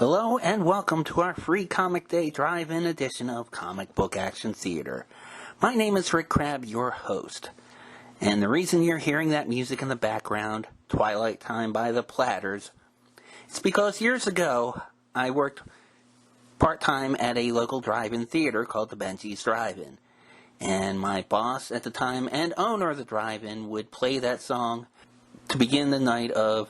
Hello and welcome to our free Comic Day drive-in edition of Comic Book Action Theater. My name is Rick Crabb, your host. And the reason you're hearing that music in the background, Twilight Time by the Platters, it's because years ago I worked part-time at a local drive-in theater called the Benji's Drive-In. And my boss at the time and owner of the drive-in would play that song to begin the night of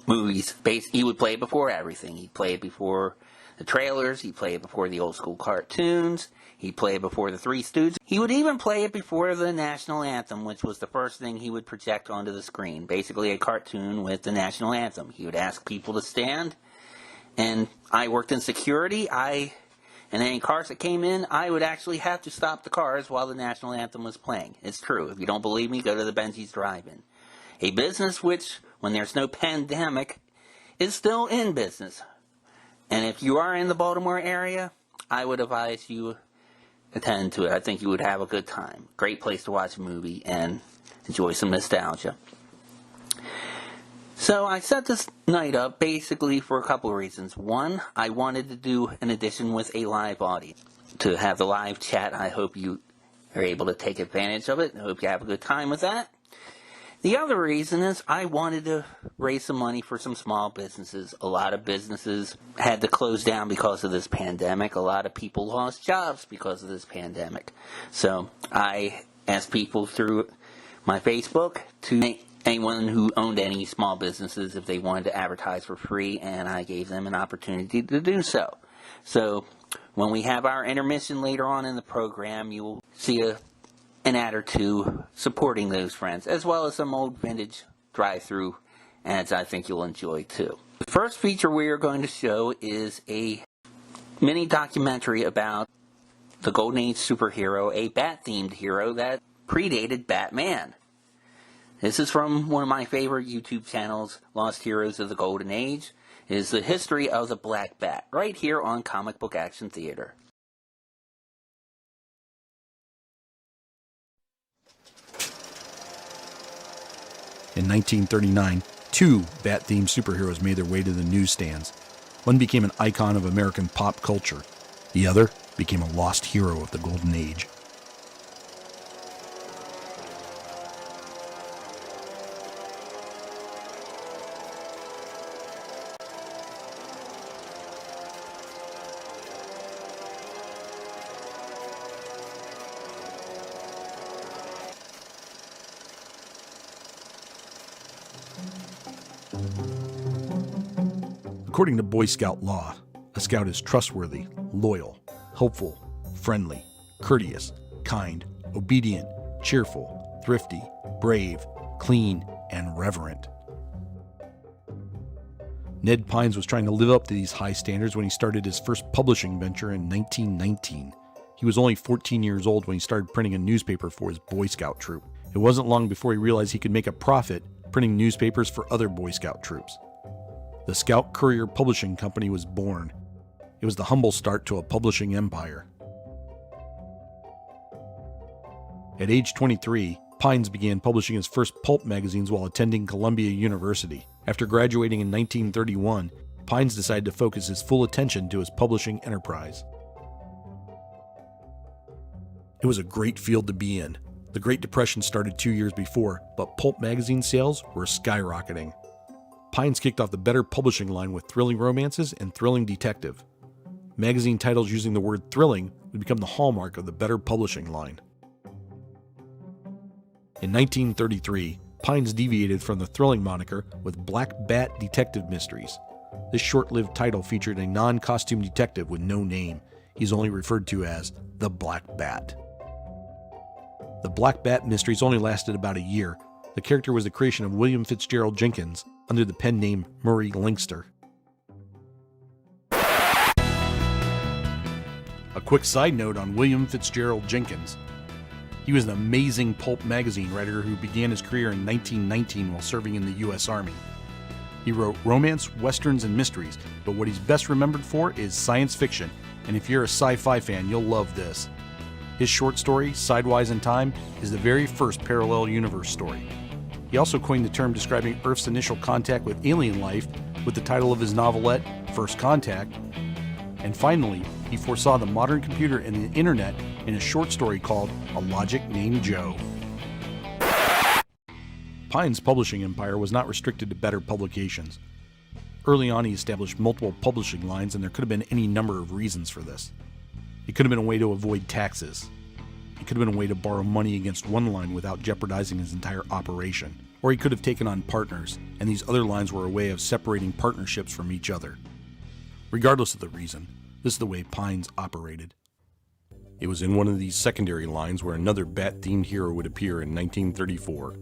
movies. He would play it before everything. He'd play it before the trailers. He'd play it before the old school cartoons. He'd play it before the Three Stooges. He would even play it before the national anthem, which was the first thing he would project onto the screen. Basically a cartoon with the national anthem. He would ask people to stand. And I worked in security. And any cars that came in, I would actually have to stop the cars while the national anthem was playing. It's true. If you don't believe me, go to the Benji's Drive-In. A business which, when there's no pandemic, is still in business. And if you are in the Baltimore area, I would advise you attend to it. I think you would have a good time. Great place to watch a movie and enjoy some nostalgia. So I set this night up basically for a couple of reasons. One, I wanted to do an edition with a live audience. To have the live chat, I hope you are able to take advantage of it. I hope you have a good time with that. The other reason is I wanted to raise some money for some small businesses. A lot of businesses had to close down because of this pandemic. A lot of people lost jobs because of this pandemic. So I asked people through my Facebook to anyone who owned any small businesses if they wanted to advertise for free, and I gave them an opportunity to do so. So when we have our intermission later on in the program, you will see an ad or two supporting those friends, as well as some old vintage drive-through ads I think you'll enjoy too. The first feature we are going to show is a mini documentary about the Golden Age superhero, a Bat-themed hero that predated Batman. This is from one of my favorite YouTube channels, Lost Heroes of the Golden Age. It is the history of the Black Bat, right here on Comic Book Action Theater. In 1939, two Bat-themed superheroes made their way to the newsstands. One became an icon of American pop culture. The other became a lost hero of the Golden Age. According to Boy Scout law, a scout is trustworthy, loyal, helpful, friendly, courteous, kind, obedient, cheerful, thrifty, brave, clean, and reverent. Ned Pines was trying to live up to these high standards when he started his first publishing venture in 1919. He was only 14 years old when he started printing a newspaper for his Boy Scout troop. It wasn't long before he realized he could make a profit printing newspapers for other Boy Scout troops. The Scout Courier Publishing Company was born. It was the humble start to a publishing empire. At age 23, Pines began publishing his first pulp magazines while attending Columbia University. After graduating in 1931, Pines decided to focus his full attention to his publishing enterprise. It was a great field to be in. The Great Depression started 2 years before, but pulp magazine sales were skyrocketing. Pines kicked off the Better publishing line with thrilling romances and thrilling detective. Magazine titles using the word thrilling would become the hallmark of the Better publishing line. In 1933, Pines deviated from the thrilling moniker with Black Bat Detective Mysteries. This short-lived title featured a non-costume detective with no name. He's only referred to as the Black Bat. The Black Bat Mysteries only lasted about a year. The character was the creation of William Fitzgerald Jenkins under the pen name Murray Linkster. A quick side note on William Fitzgerald Jenkins. He was an amazing pulp magazine writer who began his career in 1919 while serving in the U.S. Army. He wrote romance, westerns, and mysteries, but what he's best remembered for is science fiction, and if you're a sci-fi fan, you'll love this. His short story, Sidewise in Time, is the very first parallel universe story. He also coined the term describing Earth's initial contact with alien life with the title of his novelette, First Contact. And finally, he foresaw the modern computer and the internet in a short story called A Logic Named Joe. Pine's publishing empire was not restricted to better publications. Early on, he established multiple publishing lines, and there could have been any number of reasons for this. It could have been a way to avoid taxes. It could have been a way to borrow money against one line without jeopardizing his entire operation. Or he could have taken on partners, and these other lines were a way of separating partnerships from each other. Regardless of the reason, this is the way Pines operated. It was in one of these secondary lines where another Bat-themed hero would appear in 1934.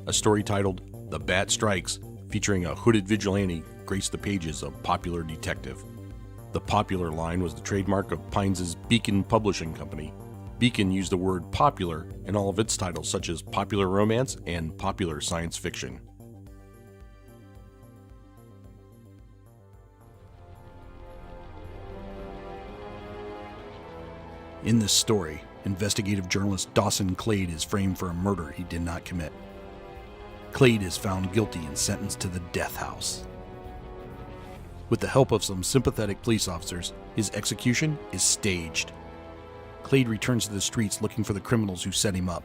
A story titled The Bat Strikes, featuring a hooded vigilante, graced the pages of Popular Detective. The Popular line was the trademark of Pines' Beacon Publishing Company. Beacon used the word popular in all of its titles, such as popular romance and popular science fiction. In this story, investigative journalist Dawson Clade is framed for a murder he did not commit. Clade is found guilty and sentenced to the death house. With the help of some sympathetic police officers, his execution is staged. Clade returns to the streets looking for the criminals who set him up.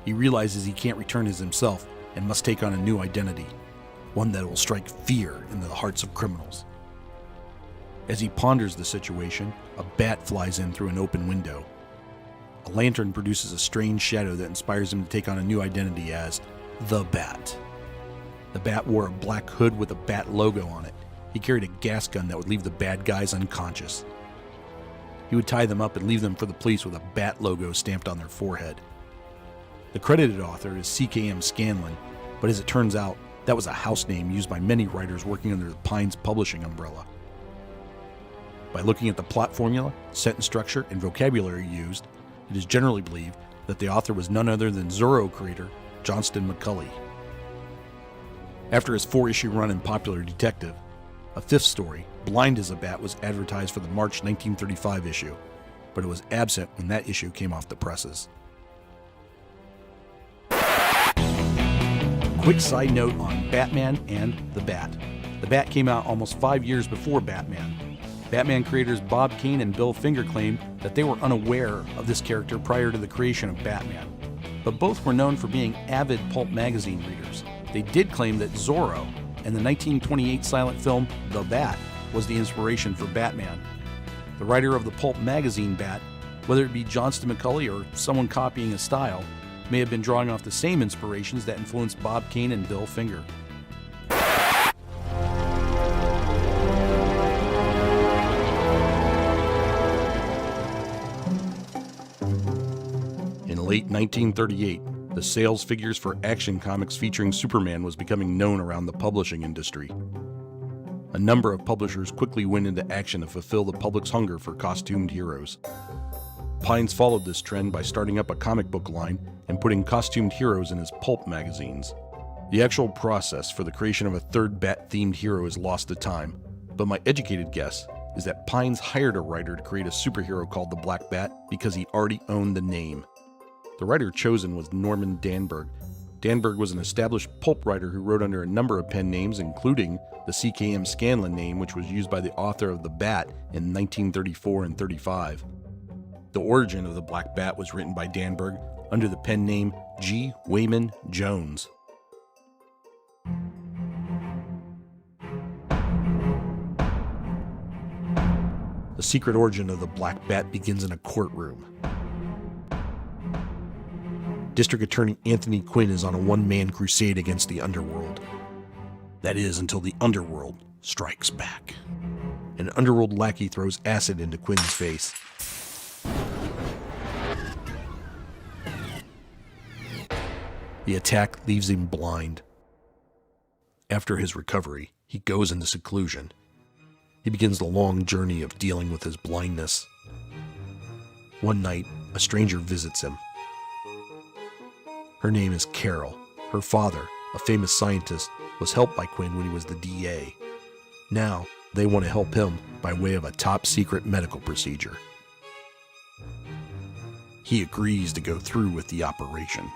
He realizes he can't return as himself and must take on a new identity, one that will strike fear into the hearts of criminals. As he ponders the situation, a bat flies in through an open window. A lantern produces a strange shadow that inspires him to take on a new identity as the Bat. The Bat wore a black hood with a bat logo on it. He carried a gas gun that would leave the bad guys unconscious. He would tie them up and leave them for the police with a bat logo stamped on their forehead. The credited author is C.K.M. Scanlon, but as it turns out, that was a house name used by many writers working under the Pines publishing umbrella. By looking at the plot formula, sentence structure, and vocabulary used, it is generally believed that the author was none other than Zorro creator Johnston McCulley. After his 4-issue run in Popular Detective, a 5th story, Blind as a Bat, was advertised for the March 1935 issue, but it was absent when that issue came off the presses. Quick side note on Batman and the Bat. The Bat came out almost 5 years before Batman. Batman creators Bob Kane and Bill Finger claimed that they were unaware of this character prior to the creation of Batman, but both were known for being avid pulp magazine readers. They did claim that Zorro and the 1928 silent film The Bat was the inspiration for Batman. The writer of the pulp magazine Bat, whether it be Johnston McCulley or someone copying his style, may have been drawing off the same inspirations that influenced Bob Kane and Bill Finger. In late 1938, the sales figures for Action Comics featuring Superman was becoming known around the publishing industry. A number of publishers quickly went into action to fulfill the public's hunger for costumed heroes. Pines followed this trend by starting up a comic book line and putting costumed heroes in his pulp magazines. The actual process for the creation of a third Bat-themed hero is lost to time, but my educated guess is that Pines hired a writer to create a superhero called the Black Bat because he already owned the name. The writer chosen was Norman Danberg. Danberg was an established pulp writer who wrote under a number of pen names, including the C.K.M. Scanlon name, which was used by the author of The Bat in 1934 and 35. The origin of the Black Bat was written by Danberg under the pen name G. Wayman Jones. The secret origin of the Black Bat begins in a courtroom. District Attorney Anthony Quinn is on a one-man crusade against the underworld. That is, until the underworld strikes back. An underworld lackey throws acid into Quinn's face. The attack leaves him blind. After his recovery, he goes into seclusion. He begins the long journey of dealing with his blindness. One night, a stranger visits him. Her name is Carol. Her father, a famous scientist, was helped by Quinn when he was the DA. Now, they want to help him by way of a top-secret medical procedure. He agrees to go through with the operation.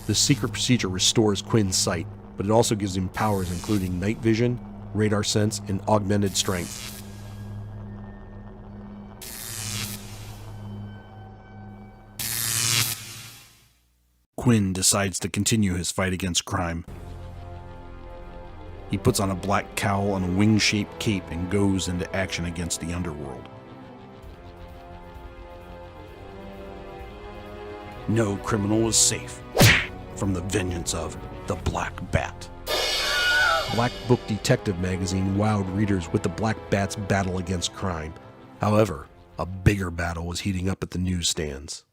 This secret procedure restores Quinn's sight, but it also gives him powers including night vision, radar sense, and augmented strength. Quinn decides to continue his fight against crime. He puts on a black cowl and a wing-shaped cape and goes into action against the underworld. No criminal is safe from the vengeance of the Black Bat. Black Book Detective magazine wowed readers with the Black Bat's battle against crime. However, a bigger battle was heating up at the newsstands.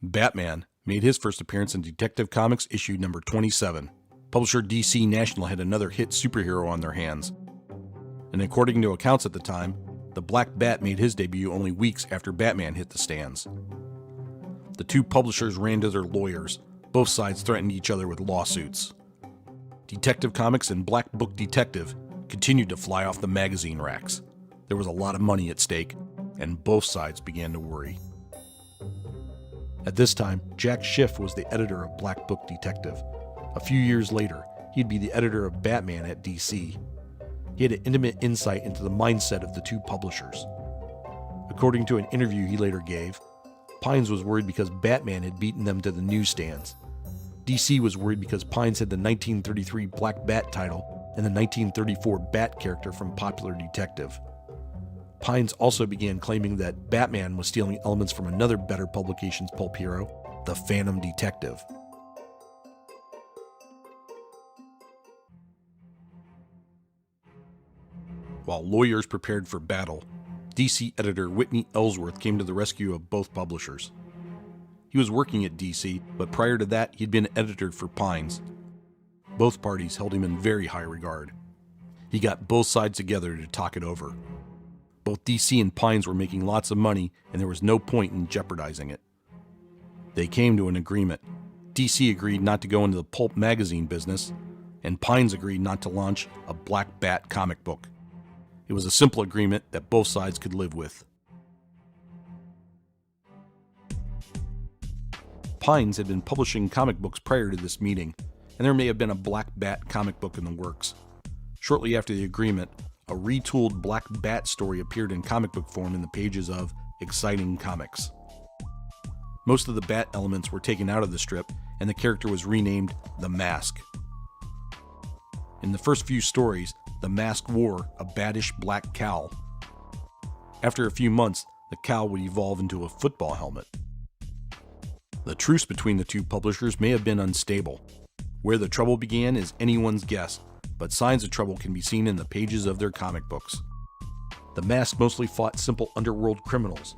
Batman made his first appearance in Detective Comics issue number 27. Publisher DC National had another hit superhero on their hands. And according to accounts at the time, the Black Bat made his debut only weeks after Batman hit the stands. The two publishers ran to their lawyers. Both sides threatened each other with lawsuits. Detective Comics and Black Book Detective continued to fly off the magazine racks. There was a lot of money at stake, and both sides began to worry. At this time, Jack Schiff was the editor of Black Book Detective. A few years later, he'd be the editor of Batman at DC. He had an intimate insight into the mindset of the two publishers. According to an interview he later gave, Pines was worried because Batman had beaten them to the newsstands. DC was worried because Pines had the 1933 Black Bat title and the 1934 Bat character from Popular Detective. Pines also began claiming that Batman was stealing elements from another Better Publications pulp hero, the Phantom Detective. While lawyers prepared for battle, DC editor Whitney Ellsworth came to the rescue of both publishers. He was working at DC, but prior to that, he'd been editor for Pines. Both parties held him in very high regard. He got both sides together to talk it over. Both DC and Pines were making lots of money, and there was no point in jeopardizing it. They came to an agreement. DC agreed not to go into the pulp magazine business, and Pines agreed not to launch a Black Bat comic book. It was a simple agreement that both sides could live with. Pines had been publishing comic books prior to this meeting, and there may have been a Black Bat comic book in the works. Shortly after the agreement, a retooled Black Bat story appeared in comic book form in the pages of Exciting Comics. Most of the Bat elements were taken out of the strip, and the character was renamed The Mask. In the first few stories, the Mask wore a baddish black cowl. After a few months, the cowl would evolve into a football helmet. The truce between the two publishers may have been unstable. Where the trouble began is anyone's guess, but signs of trouble can be seen in the pages of their comic books. The Mask mostly fought simple underworld criminals,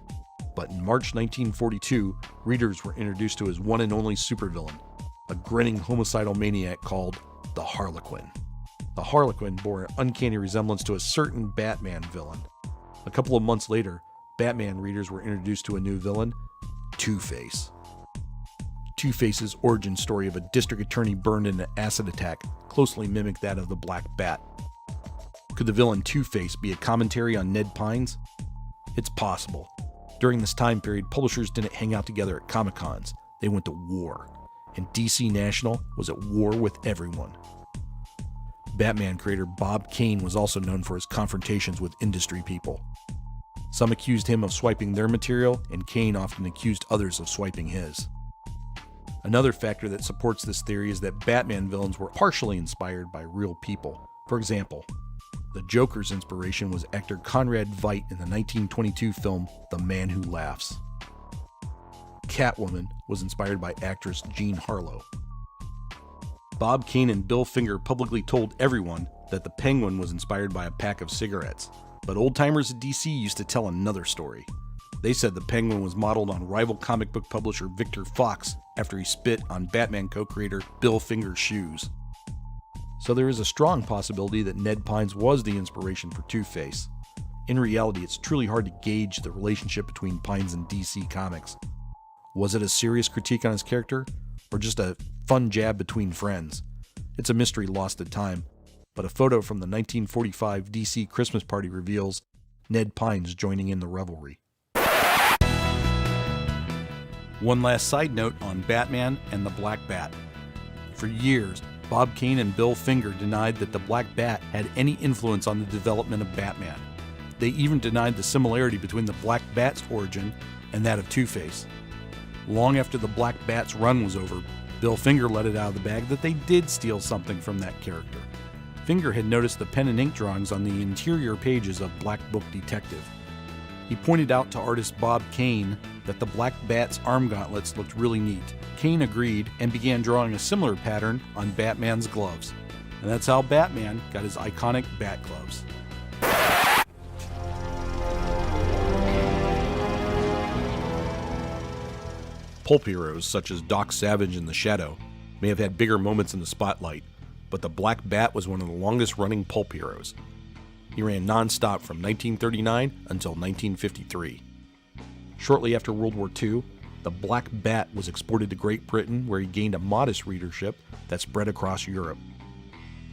but in March 1942, readers were introduced to his one and only supervillain, a grinning homicidal maniac called the Harlequin. The Harlequin bore an uncanny resemblance to a certain Batman villain. A couple of months later, Batman readers were introduced to a new villain, Two-Face. Two-Face's origin story of a district attorney burned in an acid attack closely mimicked that of the Black Bat. Could the villain Two-Face be a commentary on Ned Pines? It's possible. During this time period, publishers didn't hang out together at Comic-Cons. They went to war, and DC National was at war with everyone. Batman creator Bob Kane was also known for his confrontations with industry people. Some accused him of swiping their material, and Kane often accused others of swiping his. Another factor that supports this theory is that Batman villains were partially inspired by real people. For example, the Joker's inspiration was actor Conrad Veidt in the 1922 film The Man Who Laughs. Catwoman was inspired by actress Jean Harlow. Bob Kane and Bill Finger publicly told everyone that the Penguin was inspired by a pack of cigarettes, but old-timers at DC used to tell another story. They said the Penguin was modeled on rival comic book publisher Victor Fox after he spit on Batman co-creator Bill Finger's shoes. So there is a strong possibility that Ned Pines was the inspiration for Two-Face. In reality, it's truly hard to gauge the relationship between Pines and DC Comics. Was it a serious critique on his character, or just a fun jab between friends? It's a mystery lost to time, but a photo from the 1945 DC Christmas party reveals Ned Pines joining in the revelry. One last side note on Batman and the Black Bat. For years, Bob Kane and Bill Finger denied that the Black Bat had any influence on the development of Batman. They even denied the similarity between the Black Bat's origin and that of Two-Face. Long after the Black Bat's run was over, Bill Finger let it out of the bag that they did steal something from that character. Finger had noticed the pen and ink drawings on the interior pages of Black Book Detective. He pointed out to artist Bob Kane that the Black Bat's arm gauntlets looked really neat. Kane agreed and began drawing a similar pattern on Batman's gloves. And that's how Batman got his iconic bat gloves. Pulp heroes such as Doc Savage and the Shadow may have had bigger moments in the spotlight, but the Black Bat was one of the longest running pulp heroes. He ran non-stop from 1939 until 1953. Shortly after World War II, the Black Bat was exported to Great Britain, where he gained a modest readership that spread across Europe.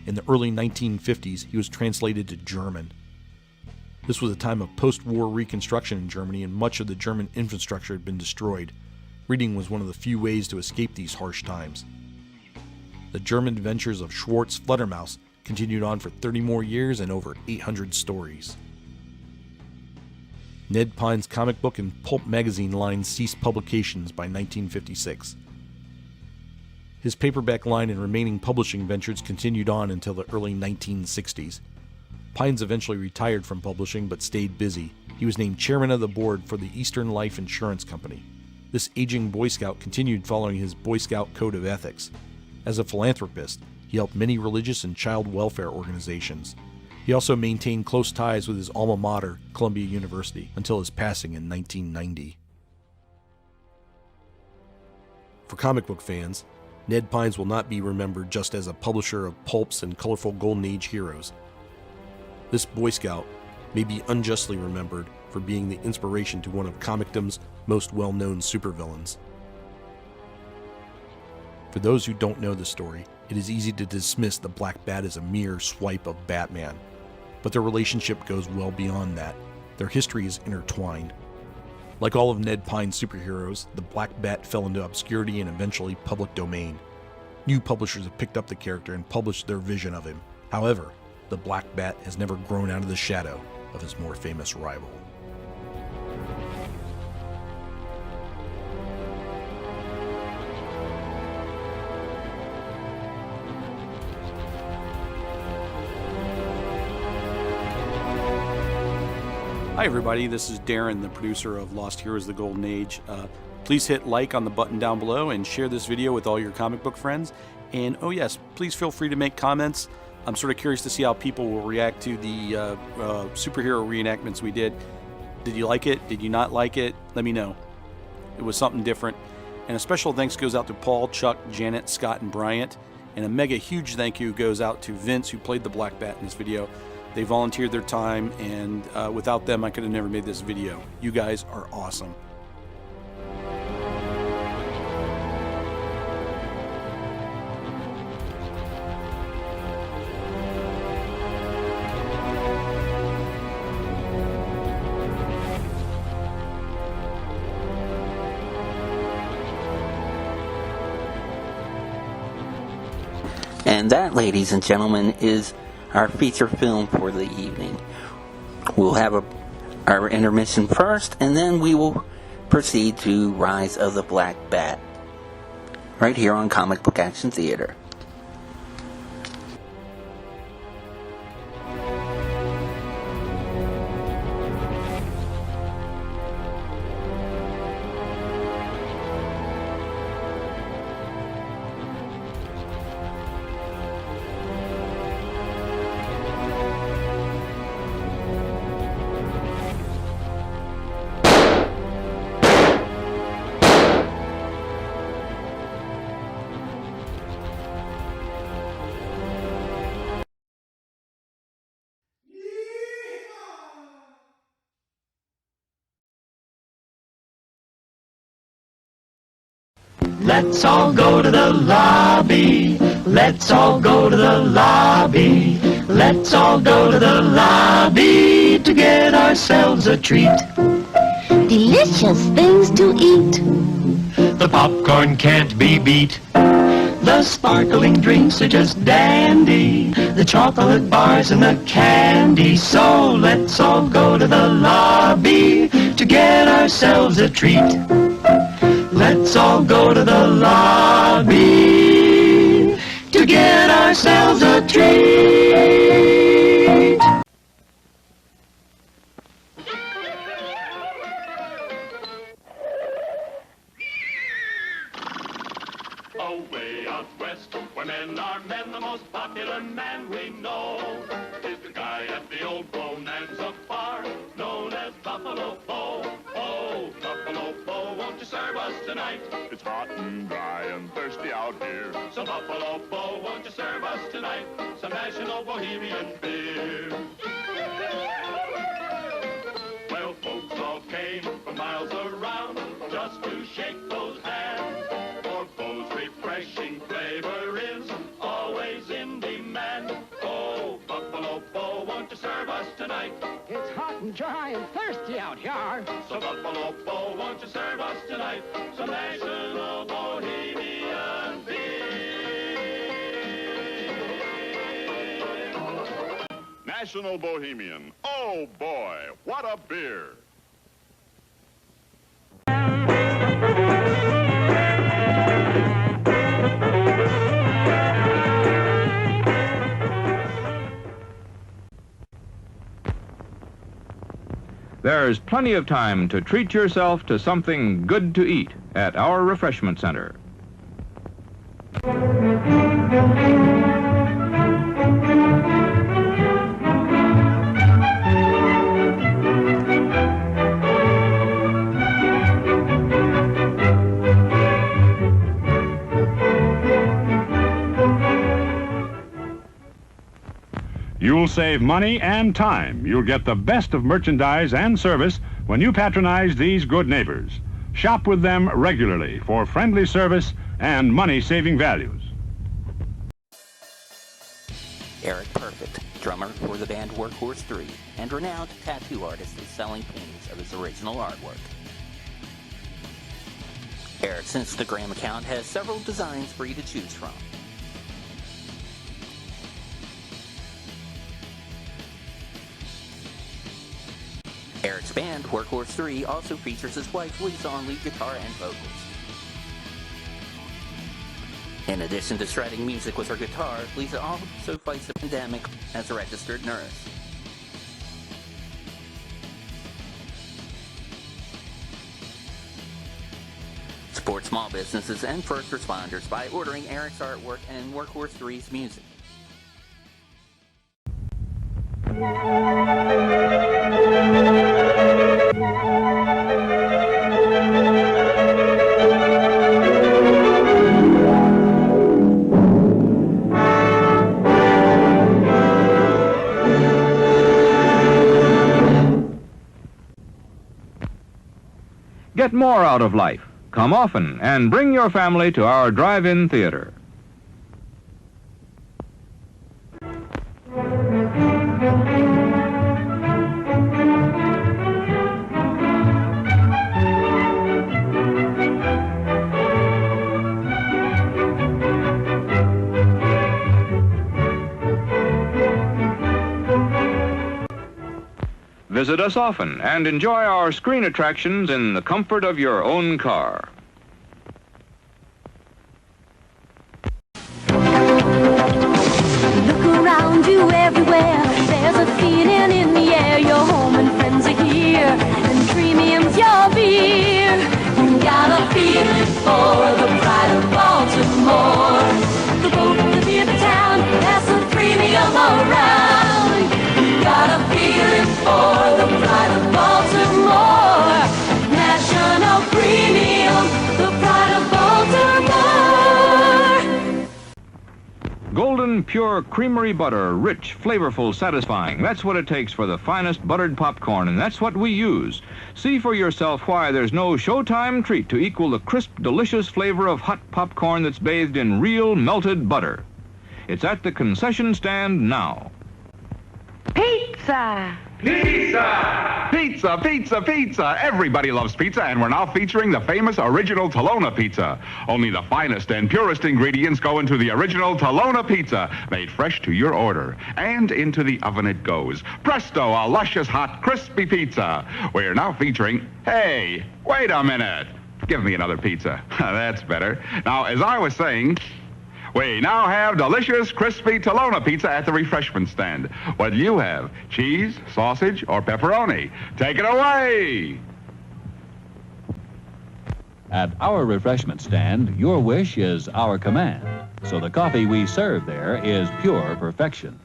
In the early 1950s, he was translated to German. This was a time of post-war reconstruction in Germany, and much of the German infrastructure had been destroyed. Reading was one of the few ways to escape these harsh times. The German adventures of Schwartz Fledermaus continued on for 30 more years and over 800 stories. Ned Pine's comic book and pulp magazine lines ceased publications by 1956. His paperback line and remaining publishing ventures continued on until the early 1960s. Pines eventually retired from publishing but stayed busy. He was named chairman of the board for the Eastern Life Insurance Company. This aging Boy Scout continued following his Boy Scout code of ethics. As a philanthropist, he helped many religious and child welfare organizations. He also maintained close ties with his alma mater, Columbia University, until his passing in 1990. For comic book fans, Ned Pines will not be remembered just as a publisher of pulps and colorful Golden Age heroes. This Boy Scout may be unjustly remembered for being the inspiration to one of comicdom's most well-known supervillains. For those who don't know the story, it is easy to dismiss the Black Bat as a mere swipe of Batman, but their relationship goes well beyond that. Their history is intertwined. Like all of Ned Pine's superheroes, the Black Bat fell into obscurity and eventually public domain. New publishers have picked up the character and published their vision of him. However, the Black Bat has never grown out of the shadow of his more famous rival. Hi everybody, this is Darren, the producer of Lost Heroes: The Golden Age. Please hit like on the button down below and share this video with all your comic book friends. And oh yes, please feel free to make comments. I'm sort of curious to see how people will react to the superhero reenactments we did. Did you like it? Did you not like it? Let me know. It was something different. And a special thanks goes out to Paul, Chuck, Janet, Scott, and Bryant. And a mega huge thank you goes out to Vince, who played the Black Bat in this video. They volunteered their time, and without them, I could have never made this video. You guys are awesome. And that, ladies and gentlemen, is our feature film for the evening. We'll have our intermission first, and then we will proceed to Rise of the Black Bat, right here on Comic Book Action Theater. Let's all go to the lobby. Let's all go to the lobby. Let's all go to the lobby to get ourselves a treat. Delicious things to eat. the popcorn can't be beat. The sparkling drinks are just dandy, the chocolate bars and the candy. So let's all go to the lobby to get ourselves a treat. Let's all go to the lobby to get ourselves a treat. Away out west, where men are men, the most popular man we know is the guy at the old Bonanza bar, known as Buffalo Bo. Oh, Buffalo Bo, won't you serve us tonight? It's hot and dry and thirsty out here. So Buffalo Bo, won't you serve us tonight some National Bohemian beer? Well, folks all came from miles around just to shake those hands. For Bo's refreshing flavor is always in demand. Oh, Buffalo Bo, won't you serve us tonight? It's hot and dry and thirsty out here. So Buffalo Bo, won't you serve us tonight some National Bohemian beer? National Bohemian. Oh boy, what a beer. There's plenty of time to treat yourself to something good to eat at our refreshment center. You'll save money and time. You'll get the best of merchandise and service when you patronize these good neighbors. Shop with them regularly for friendly service and money-saving values. Eric Perfect, drummer for the band Workhorse 3, and renowned tattoo artist, is selling paintings of his original artwork. Eric's Instagram account has several designs for you to choose from. Eric's band, Workhorse 3, also features his wife, Lisa, on lead guitar and vocals. In addition to shredding music with her guitar, Lisa also fights the pandemic as a registered nurse. Support small businesses and first responders by ordering Eric's artwork and Workhorse 3's music. Get more out of life. Come often and bring your family to our drive-in theater. Visit us often and enjoy our screen attractions in the comfort of your own car. Look around you everywhere. There's a feeling in the air. Your home and friends are here, and premium's your beer. You got a feeling for the pride of Baltimore. The boat, the beer, the town, that's the premium around. You got a feeling for the pride of Baltimore. National Premium, the pride of Baltimore. Golden Pure Creamery Butter, rich, flavorful, satisfying. That's what it takes for the finest buttered popcorn, and that's what we use. See for yourself why there's no Showtime treat to equal the crisp, delicious flavor of hot popcorn that's bathed in real melted butter. It's at the concession stand now. Pizza! Pizza! Pizza, pizza, pizza! Everybody loves pizza, and we're now featuring the famous original Tolona pizza. Only the finest and purest ingredients go into the original Tolona pizza, made fresh to your order. And into the oven it goes. Presto, a luscious, hot, crispy pizza. We're now featuring... Hey, wait a minute. Give me another pizza. That's better. Now, as I was saying... We now have delicious, crispy Tolona pizza at the refreshment stand. What do you have? Cheese, sausage, or pepperoni? Take it away! At our refreshment stand, your wish is our command. So the coffee we serve there is pure perfection.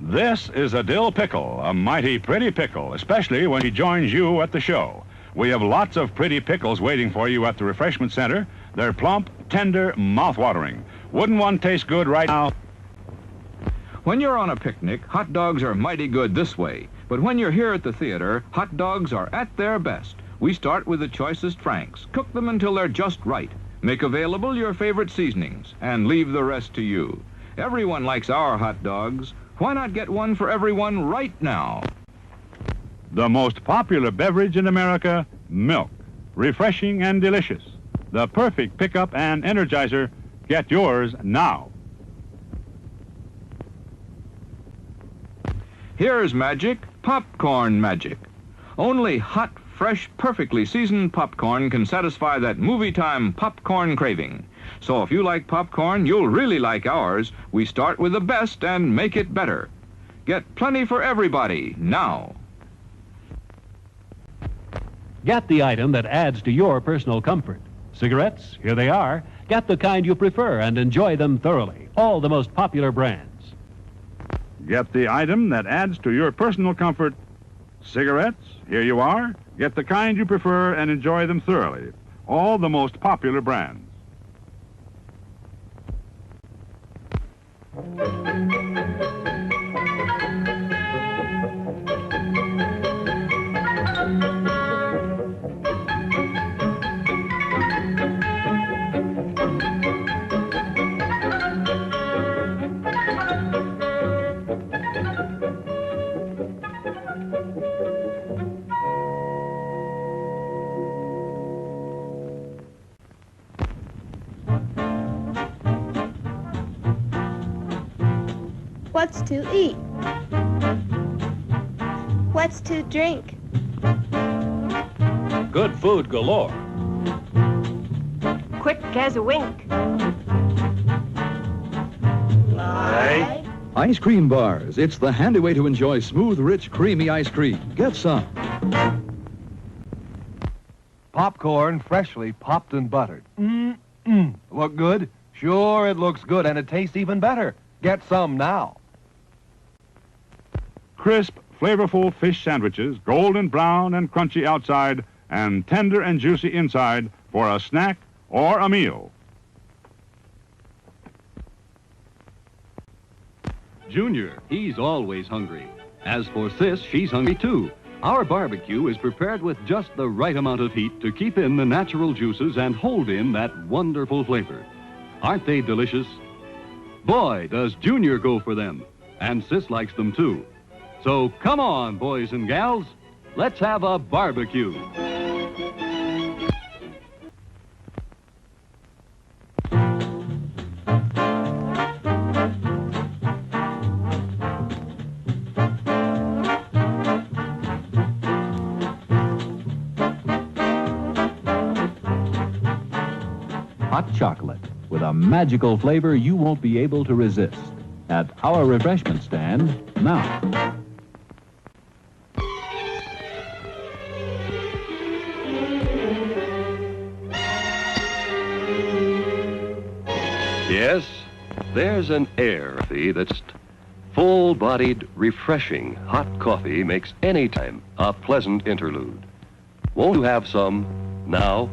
This is a dill pickle, a mighty pretty pickle, especially when he joins you at the show. We have lots of pretty pickles waiting for you at the refreshment center. They're plump, tender, mouth-watering. Wouldn't one taste good right now? When you're on a picnic, hot dogs are mighty good this way. But when you're here at the theater, hot dogs are at their best. We start with the choicest Franks. Cook them until they're just right. Make available your favorite seasonings, and leave the rest to you. Everyone likes our hot dogs. Why not get one for everyone right now? The most popular beverage in America, milk. Refreshing and delicious. The perfect pickup and energizer. Get yours now. Here's magic, popcorn magic. Only hot, fresh, perfectly seasoned popcorn can satisfy that movie time popcorn craving. So if you like popcorn, you'll really like ours. We start with the best and make it better. Get plenty for everybody now. Get the item that adds to your personal comfort. Cigarettes, here they are. Get the kind you prefer and enjoy them thoroughly. All the most popular brands. Get the item that adds to your personal comfort. Cigarettes, here you are. Get the kind you prefer and enjoy them thoroughly. All the most popular brands. What's to eat? What's to drink? Good food galore. Quick as a wink. Ice cream bars. It's the handy way to enjoy smooth, rich, creamy ice cream. Get some. Popcorn freshly popped and buttered. Look good? Sure, it looks good, and it tastes even better. Get some now. Crisp, flavorful fish sandwiches, golden brown and crunchy outside, and tender and juicy inside for a snack or a meal. Junior, he's always hungry. As for Sis, she's hungry too. Our barbecue is prepared with just the right amount of heat to keep in the natural juices and hold in that wonderful flavor. Aren't they delicious? Boy, does Junior go for them. And Sis likes them too. So come on, boys and gals. Let's have a barbecue. Hot chocolate with a magical flavor you won't be able to resist. At our refreshment stand now. Yes, there's an air that's full-bodied, refreshing. Hot coffee makes any time a pleasant interlude. Won't you have some now?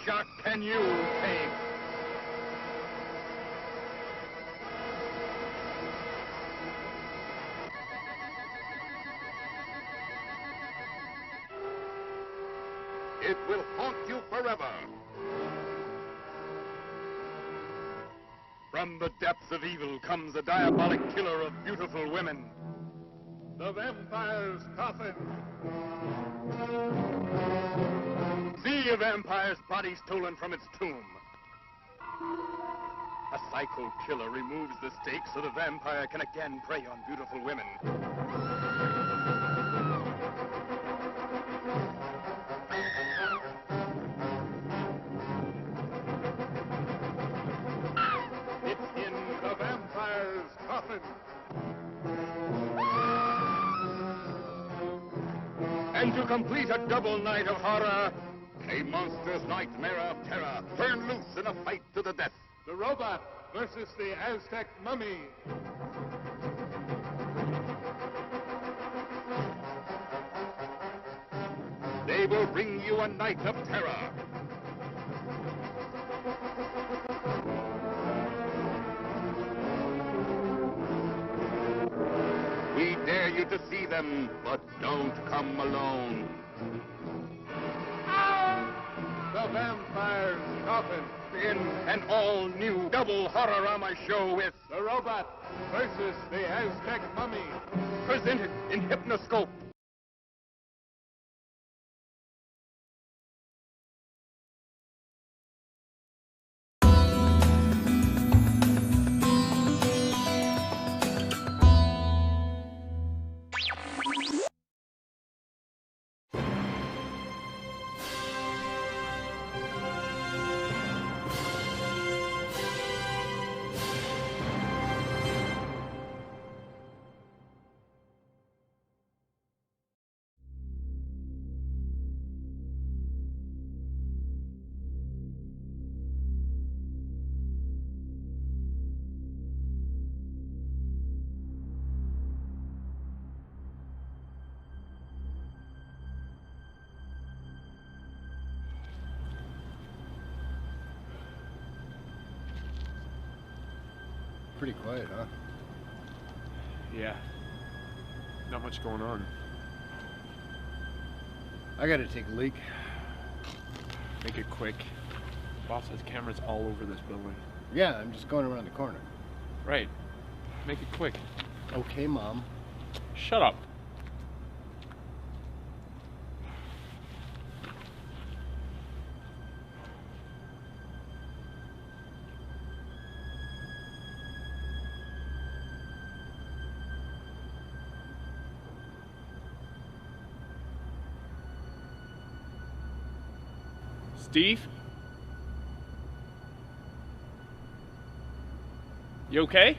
shark can you tame? It will haunt you forever. From the depths of evil comes a diabolic killer of beautiful women. The vampire's coffin. See a vampire's body stolen from its tomb. A psycho killer removes the stake so the vampire can again prey on beautiful women. It's in the vampire's coffin. And to complete a double night of horror, a monstrous nightmare of terror, turned loose in a fight to the death. The robot versus the Aztec mummy. They will bring you a night of terror. We dare you to see them, but don't come alone. The Vampire's Coffin in an all-new double horrorama show with The Robot versus the Aztec Mummy, presented in Hypnoscope. Pretty quiet, huh? Yeah. Not much going on. I gotta take a leak. Make it quick. Boss has cameras all over this building. Yeah, I'm just going around the corner. Right. Make it quick. Okay, Mom. Shut up. Steve? You okay?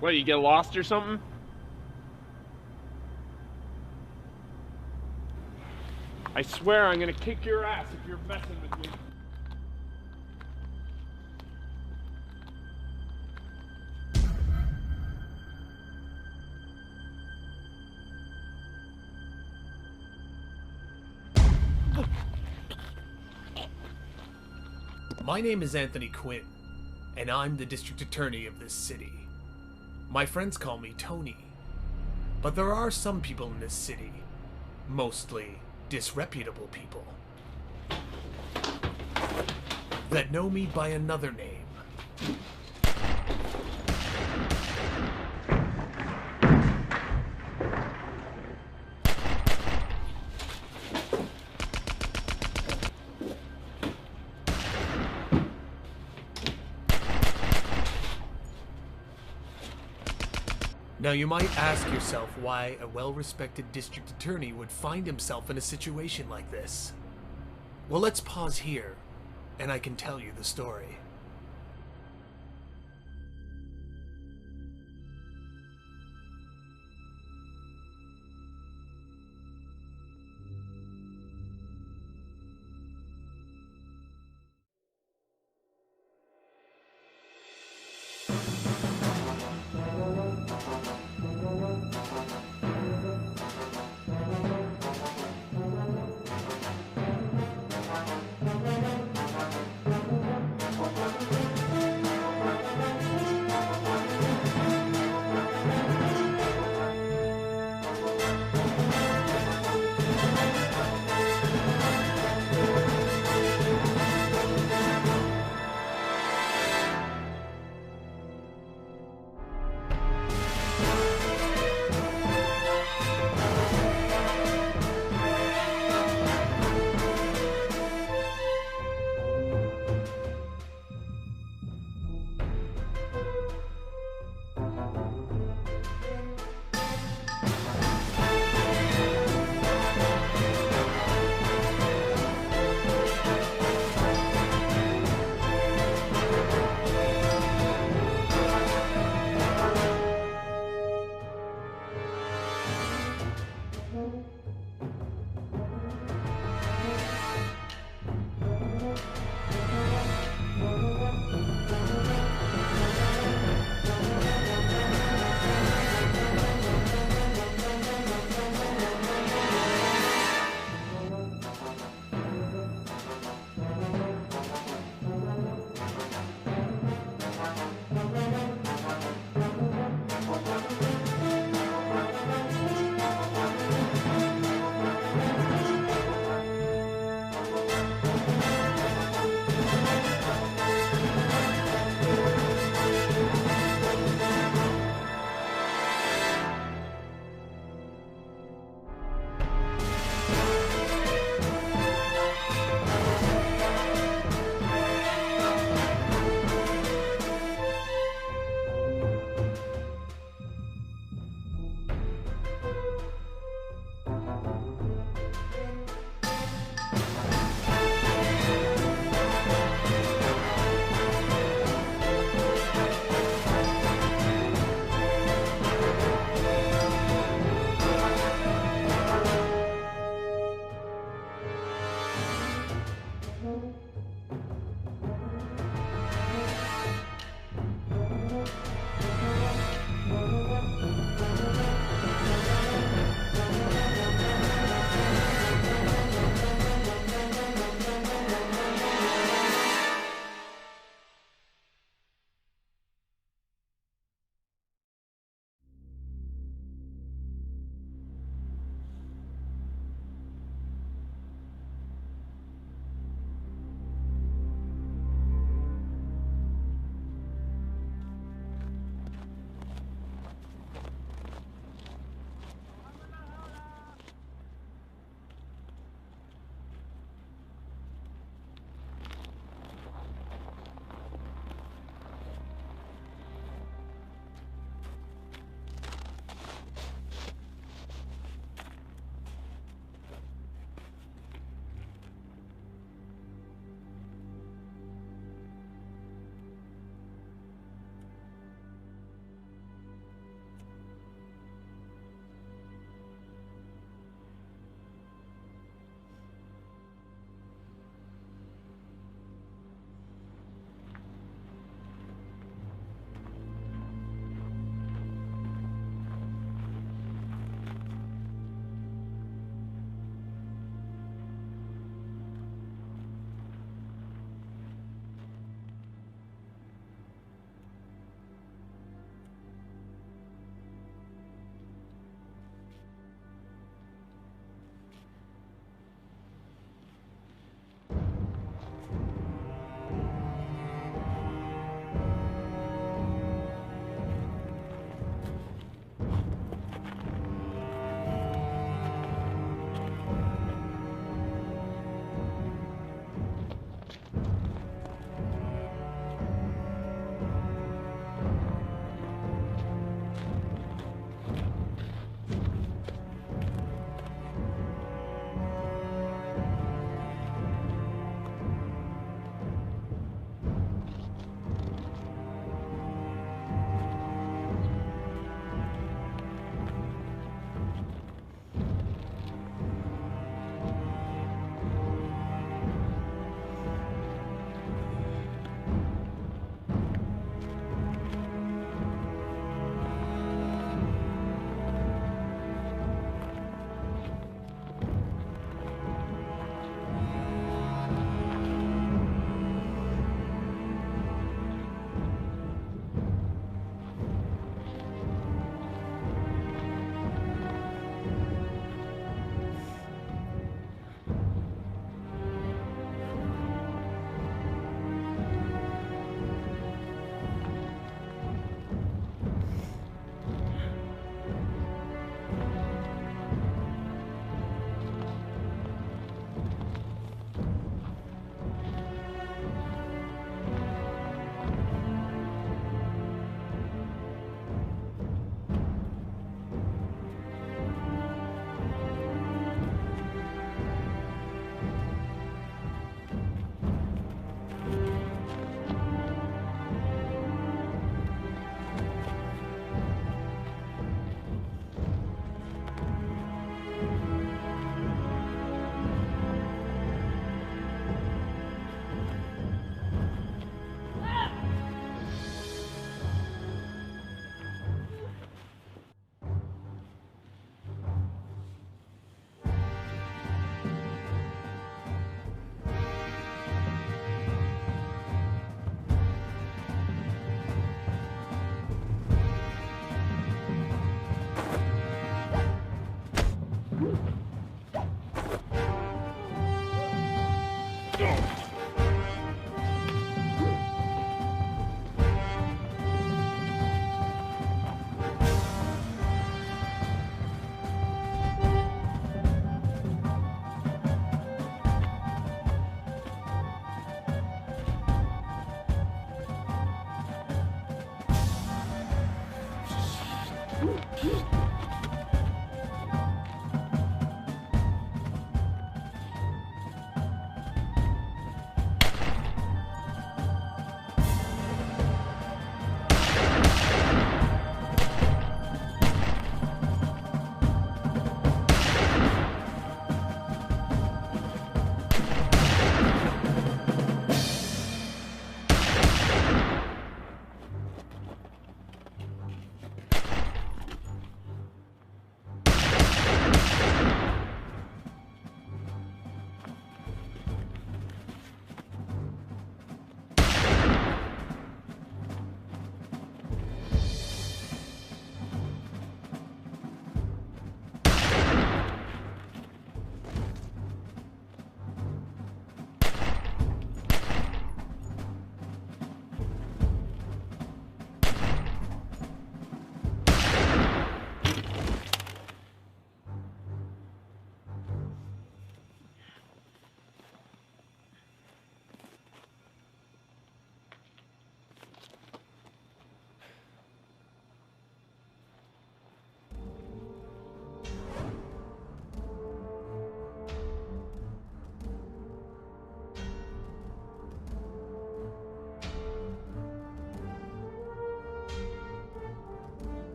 What, you get lost or something? I swear I'm gonna kick your ass if you're messing with me. My name is Anthony Quinn, and I'm the district attorney of this city. My friends call me Tony, but there are some people in this city, mostly disreputable people, that know me by another name. Now you might ask yourself why a well-respected district attorney would find himself in a situation like this. Well, let's pause here, and I can tell you the story.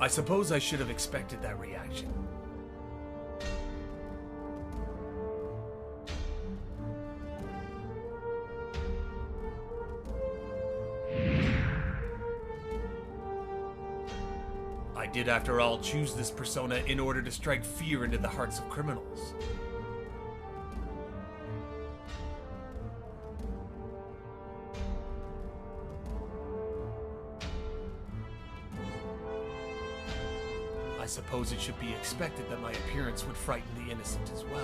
I suppose I should have expected that reaction. I did, after all, choose this persona in order to strike fear into the hearts of criminals. I suppose it should be expected that my appearance would frighten the innocent as well.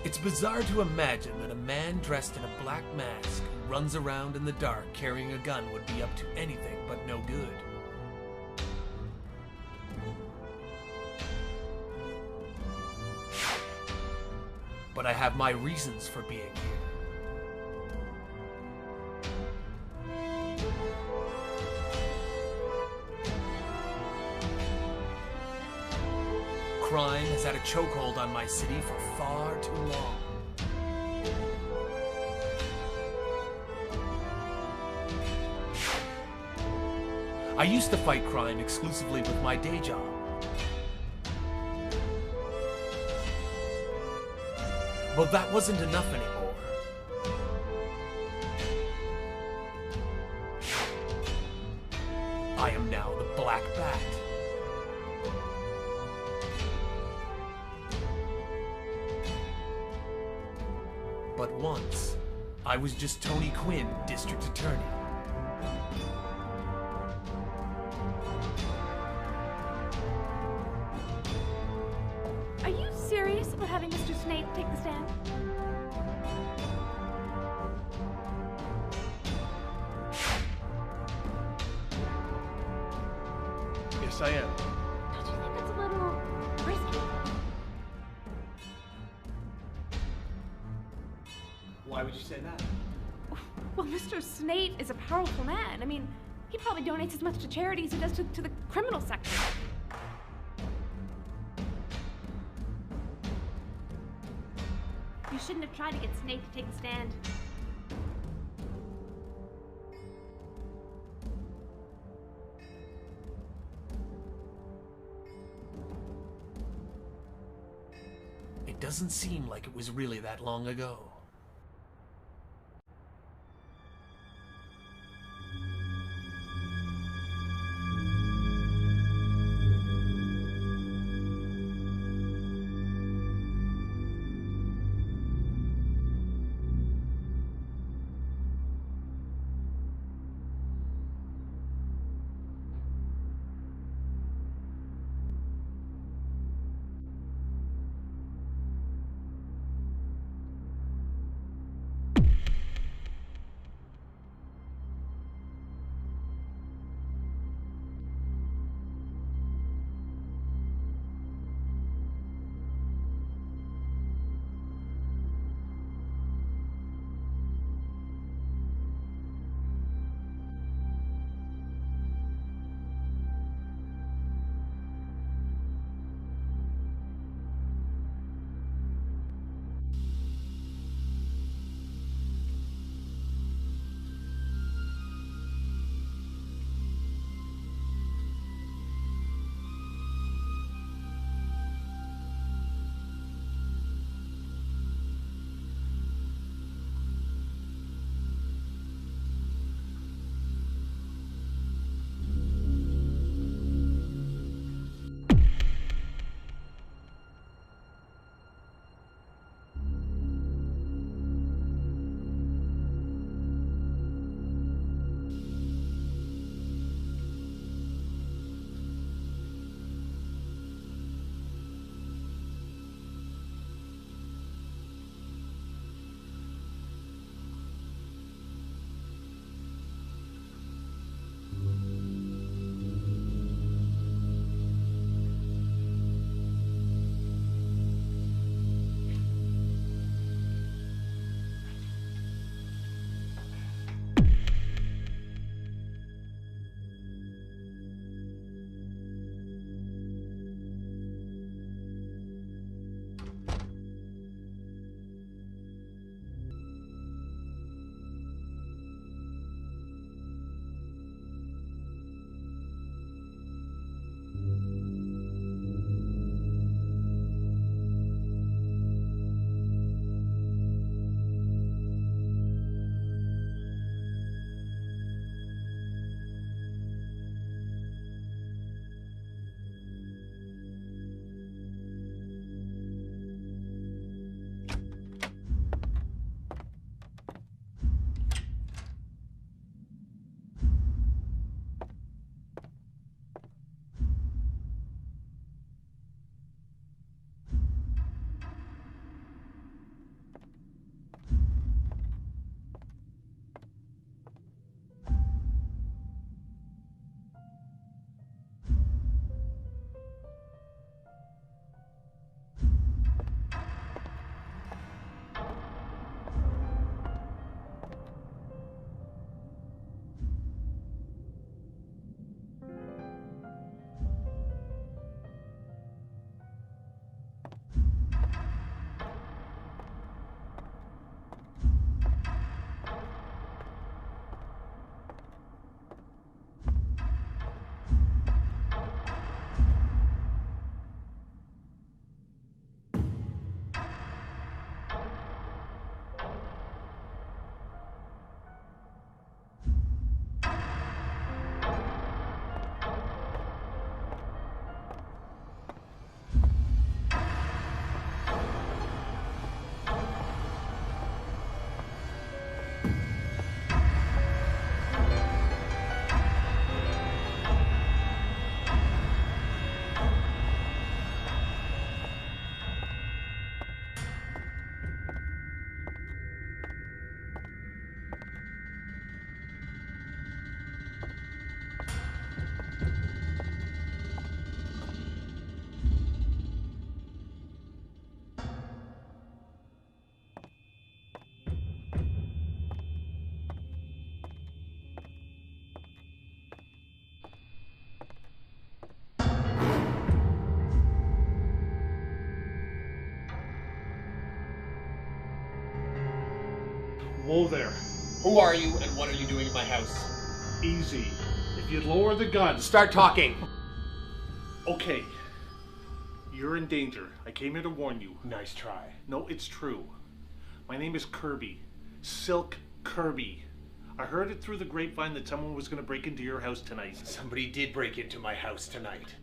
It's bizarre to imagine that a man dressed in a black mask who runs around in the dark carrying a gun would be up to anything but no good. But I have my reasons for being here. Crime has had a chokehold on my city for far too long. I used to fight crime exclusively with my day job. But that wasn't enough anymore. I am now the Black Bat. But once, I was just Tony Quinn, District Attorney. Are you serious about having Mr. Snape take the stand? Yes, I am. Don't you think it's a little risky? Why would you say that? Well, Mr. Snape is a powerful man. I mean, he probably donates as much to charity as he does to the criminal sector. You shouldn't have tried to get Snape to take the stand. It doesn't seem like it was really that long ago. Whoa there. Who are you and what are you doing in my house? Easy. If you'd lower the gun. Start talking. Okay. You're in danger. I came here to warn you. Nice try. No, it's true. My name is Kirby. Silk Kirby. I heard it through the grapevine that someone was going to break into your house tonight. Somebody did break into my house tonight.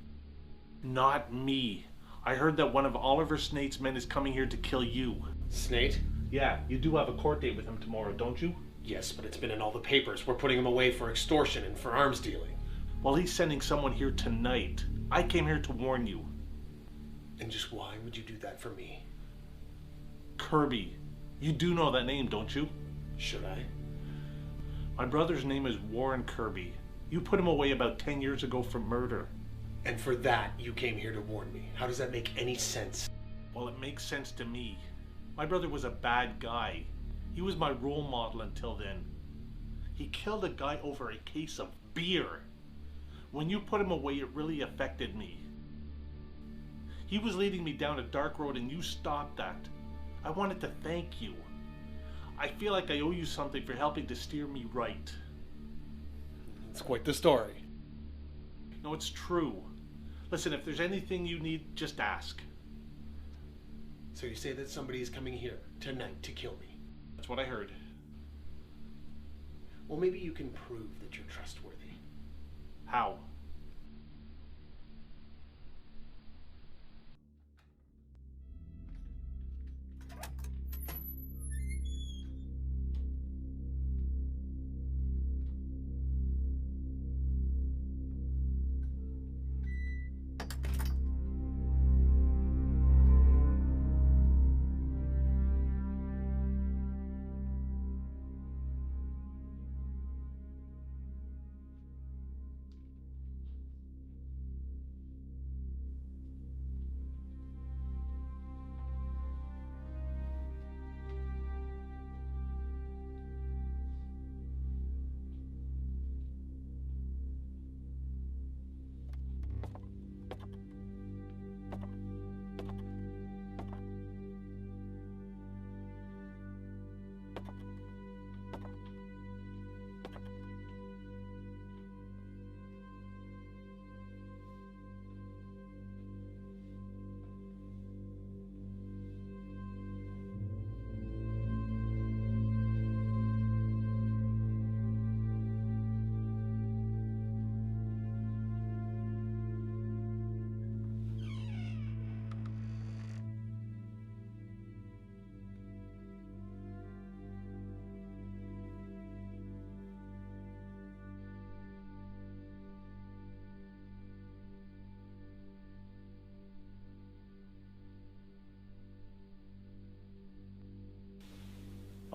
Not me. I heard that one of Oliver Snate's men is coming here to kill you. Snate? Yeah, you do have a court date with him tomorrow, don't you? Yes, but it's been in all the papers. We're putting him away for extortion and for arms dealing. Well, he's sending someone here tonight. I came here to warn you. And just why would you do that for me? Kirby. You do know that name, don't you? Should I? My brother's name is Warren Kirby. You put him away about 10 years ago for murder. And for that, you came here to warn me. How does that make any sense? Well, it makes sense to me. My brother was a bad guy. He was my role model until then. He killed a guy over a case of beer. When you put him away, it really affected me. He was leading me down a dark road and you stopped that. I wanted to thank you. I feel like I owe you something for helping to steer me right. It's quite the story. No, it's true. Listen, if there's anything you need, just ask. So you say that somebody is coming here tonight to kill me? That's what I heard. Well, maybe you can prove that you're trustworthy. How?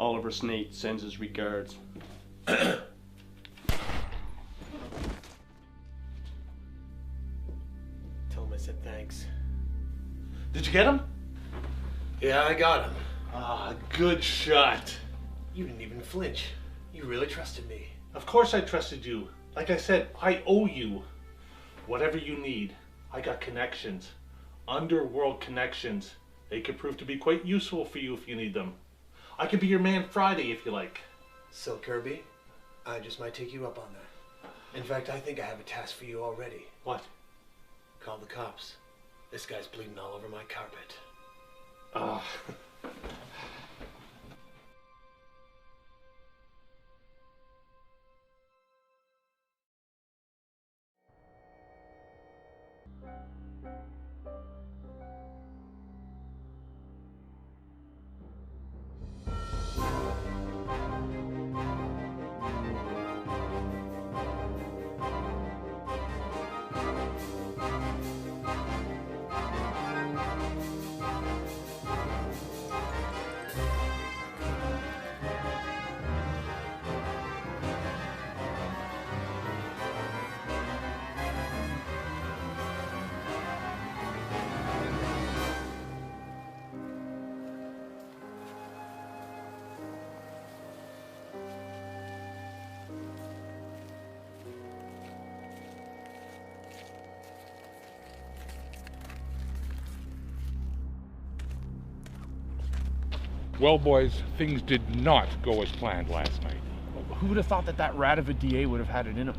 Oliver Snate sends his regards. Tell him I said thanks. Did you get him? Yeah, I got him. Ah, good shot. You didn't even flinch. You really trusted me. Of course I trusted you. Like I said, I owe you. Whatever you need, I got connections. Underworld connections. They could prove to be quite useful for you if you need them. I could be your man Friday if you like. Silk Kirby, I just might take you up on that. In fact, I think I have a task for you already. What? Call the cops. This guy's bleeding all over my carpet. Ah. Well, boys, things did not go as planned last night. Who would have thought that that rat of a DA would have had it in him?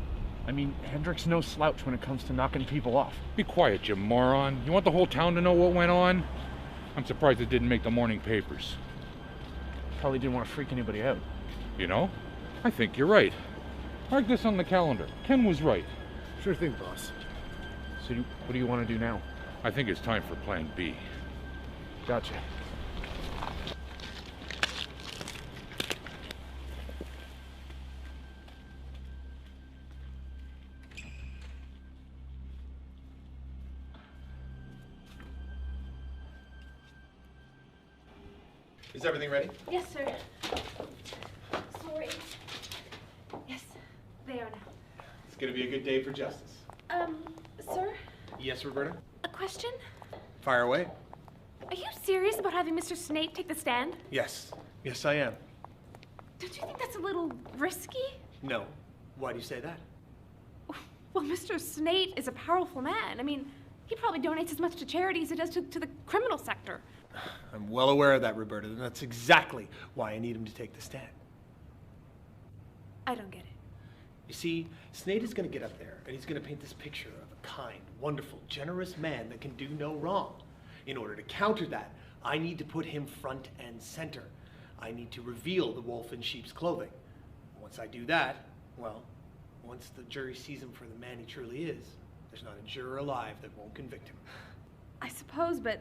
I mean, Hendrick's no slouch when it comes to knocking people off. Be quiet, you moron. You want the whole town to know what went on? I'm surprised it didn't make the morning papers. Probably didn't want to freak anybody out. You know, I think you're right. Mark this on the calendar. Ken was right. Sure thing, boss. So what do you want to do now? I think it's time for Plan B. Gotcha. Is everything ready? Yes, sir. Sorry. Yes, they are now. It's gonna be a good day for justice. Sir? Yes, Roberta? A question? Fire away. Are you serious about having Mr. Snape take the stand? Yes. Yes, I am. Don't you think that's a little risky? No. Why do you say that? Well, Mr. Snape is a powerful man. I mean, he probably donates as much to charity as he does to the criminal sector. I'm well aware of that, Roberta, and that's exactly why I need him to take the stand. I don't get it. You see, Snape is going to get up there, and he's going to paint this picture of a kind, wonderful, generous man that can do no wrong. In order to counter that, I need to put him front and center. I need to reveal the wolf in sheep's clothing. Once I do that, well, once the jury sees him for the man he truly is, there's not a juror alive that won't convict him. I suppose, but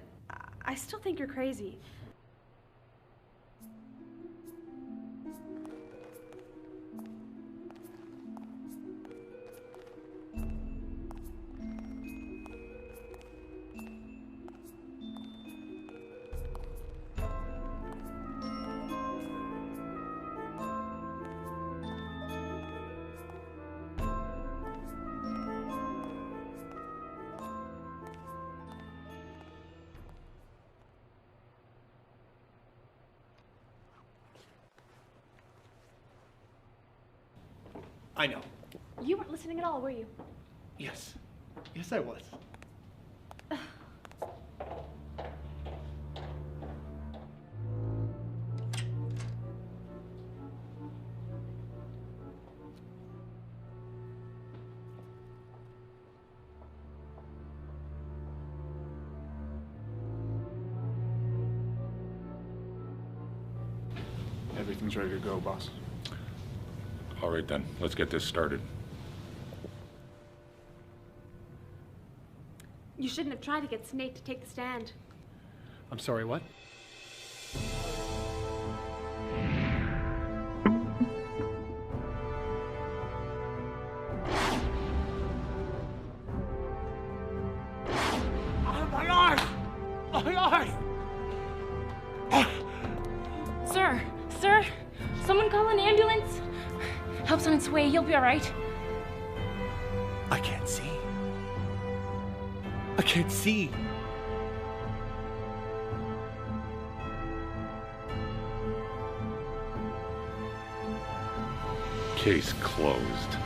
I still think you're crazy. I know. You weren't listening at all, were you? Yes. Yes, I was. Everything's ready to go, boss. All right, then. Let's get this started. You shouldn't have tried to get Snape to take the stand. I'm sorry, what? My eye! My eye! Sir! Sir! Someone call an ambulance! Help's on its way. You'll be all right. I can't see. I can't see. Case closed.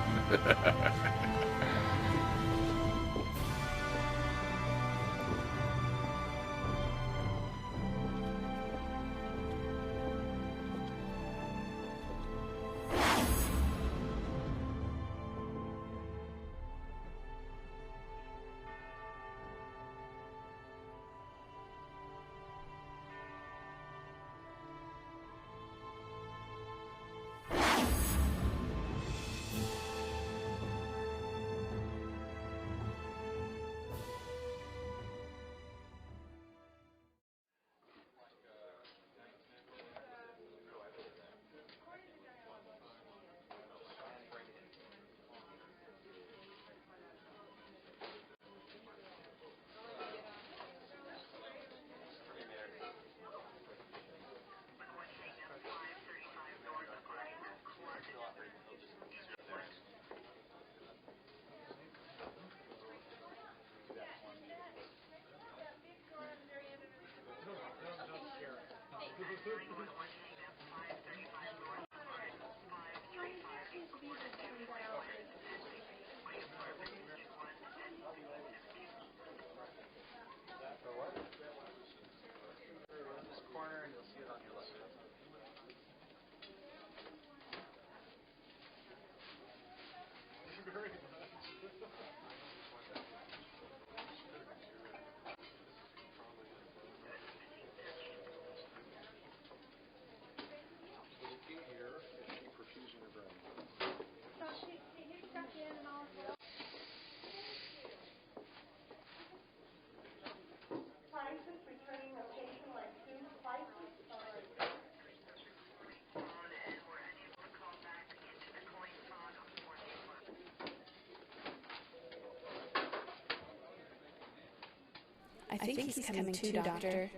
I think he's coming too, Doctor.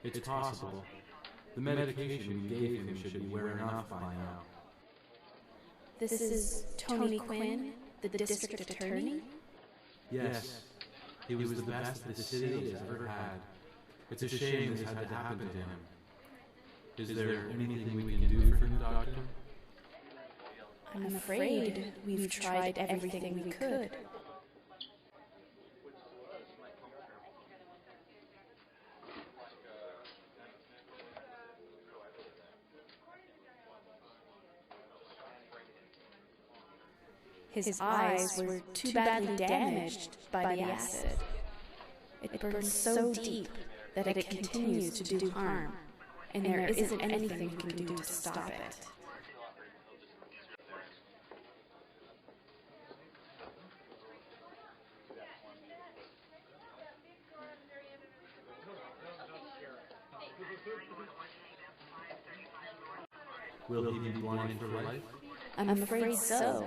It's possible. The medication you gave him should be wearing off by now. This is Tony Quinn, the district attorney? Yes. He was the best the city has ever had. It's a shame this had to happen to him. Is there anything we can do for him, Doctor? I'm afraid we've tried everything we could. His eyes were too badly damaged by the acid. It burns so deep that it continues to do harm, and there isn't anything we can do to stop it. Will he be blind for life? I'm afraid so.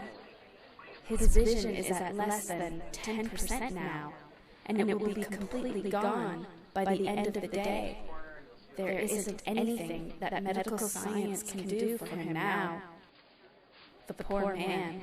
His vision is at less than 10% now, and it will be completely gone by the end of the day. There isn't anything that medical science can do for him now. The poor man.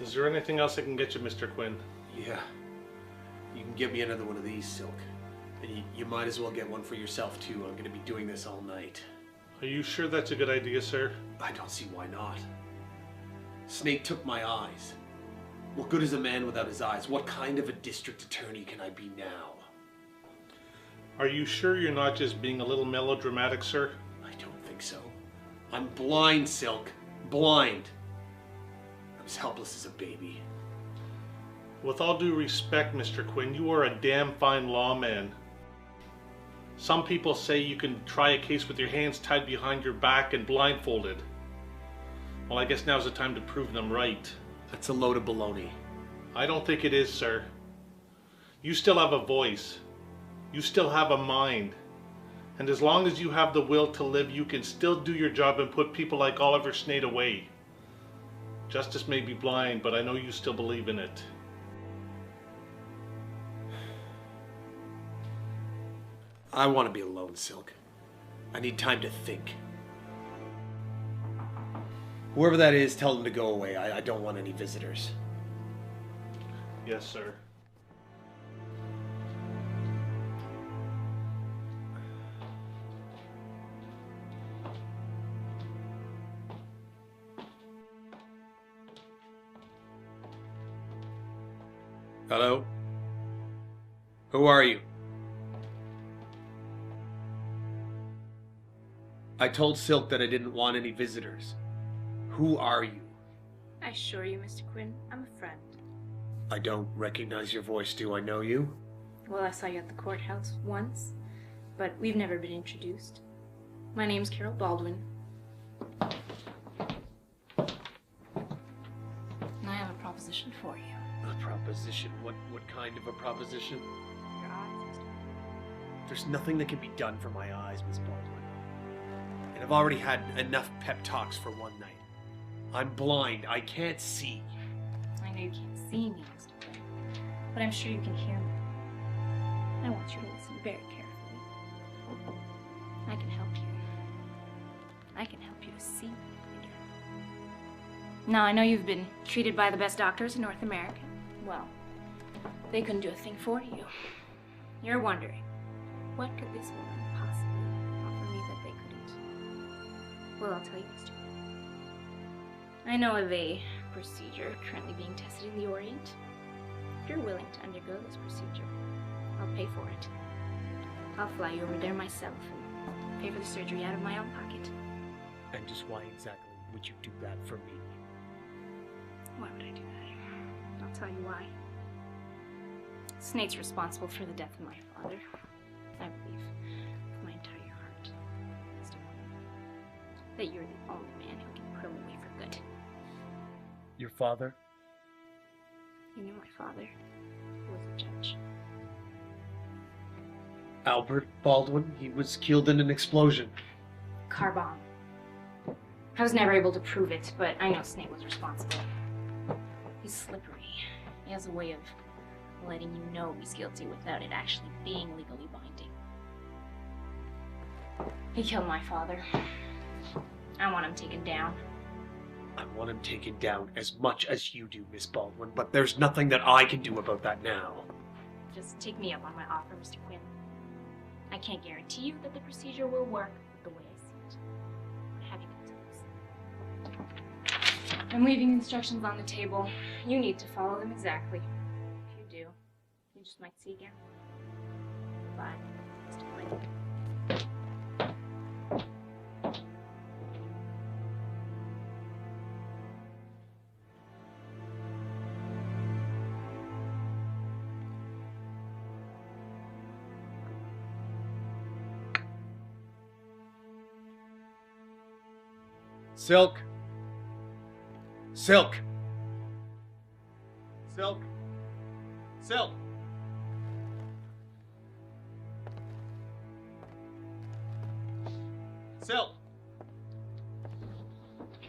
Is there anything else I can get you, Mr. Quinn? Yeah. You can get me another one of these, Silk. And you might as well get one for yourself, too. I'm going to be doing this all night. Are you sure that's a good idea, sir? I don't see why not. Snake took my eyes. What good is a man without his eyes? What kind of a district attorney can I be now? Are you sure you're not just being a little melodramatic, sir? I don't think so. I'm blind, Silk. Blind. I'm as helpless as a baby. With all due respect, Mr. Quinn, you are a damn fine lawman. Some people say you can try a case with your hands tied behind your back and blindfolded. Well, I guess now's the time to prove them right. That's a load of baloney. I don't think it is, sir. You still have a voice. You still have a mind. And as long as you have the will to live, you can still do your job and put people like Oliver Snade away. Justice may be blind, but I know you still believe in it. I want to be alone, Silk. I need time to think. Whoever that is, tell them to go away. I don't want any visitors. Yes, sir. Hello? Who are you? I told Silk that I didn't want any visitors. Who are you? I assure you, Mr. Quinn, I'm a friend. I don't recognize your voice. Do I know you? Well, I saw you at the courthouse once, but we've never been introduced. My name's Carol Baldwin. And I have a proposition for you. A proposition? What kind of a proposition? Your eyes. There's nothing that can be done for my eyes, Miss Baldwin. And I've already had enough pep talks for one night. I'm blind. I can't see. I know you can't see me, Mr. Quinn, but I'm sure you can hear me. I want you to listen very carefully. I can help you. I can help you to see later. Now, I know you've been treated by the best doctors in North America. Well, they couldn't do a thing for you. You're wondering, what could this woman possibly offer me that they couldn't? Well, I'll tell you, Mr. I know of a procedure currently being tested in the Orient. If you're willing to undergo this procedure, I'll pay for it. I'll fly you over there myself and pay for the surgery out of my own pocket. And just why exactly would you do that for me? Why would I do that? I'll tell you why. Snape's responsible for the death of my father. I believe with my entire heart, Mr. Quinn, that you're the only man who can put him away for good. Your father? You knew my father. He was a judge. Albert Baldwin. He was killed in an explosion. Car bomb. I was never able to prove it, but I know Snape was responsible. He's slippery. He has a way of letting you know he's guilty without it actually being legally binding. He killed my father. I want him taken down. I want him taken down as much as you do, Miss Baldwin, but there's nothing that I can do about that now. Just take me up on my offer, Mr. Quinn. I can't guarantee you that the procedure will work the way I see it. But have you got to lose? I'm leaving instructions on the table. You need to follow them exactly. If you do, you just might see again. Goodbye, Mr. Quinn. Silk. Silk. Silk. Silk. Silk.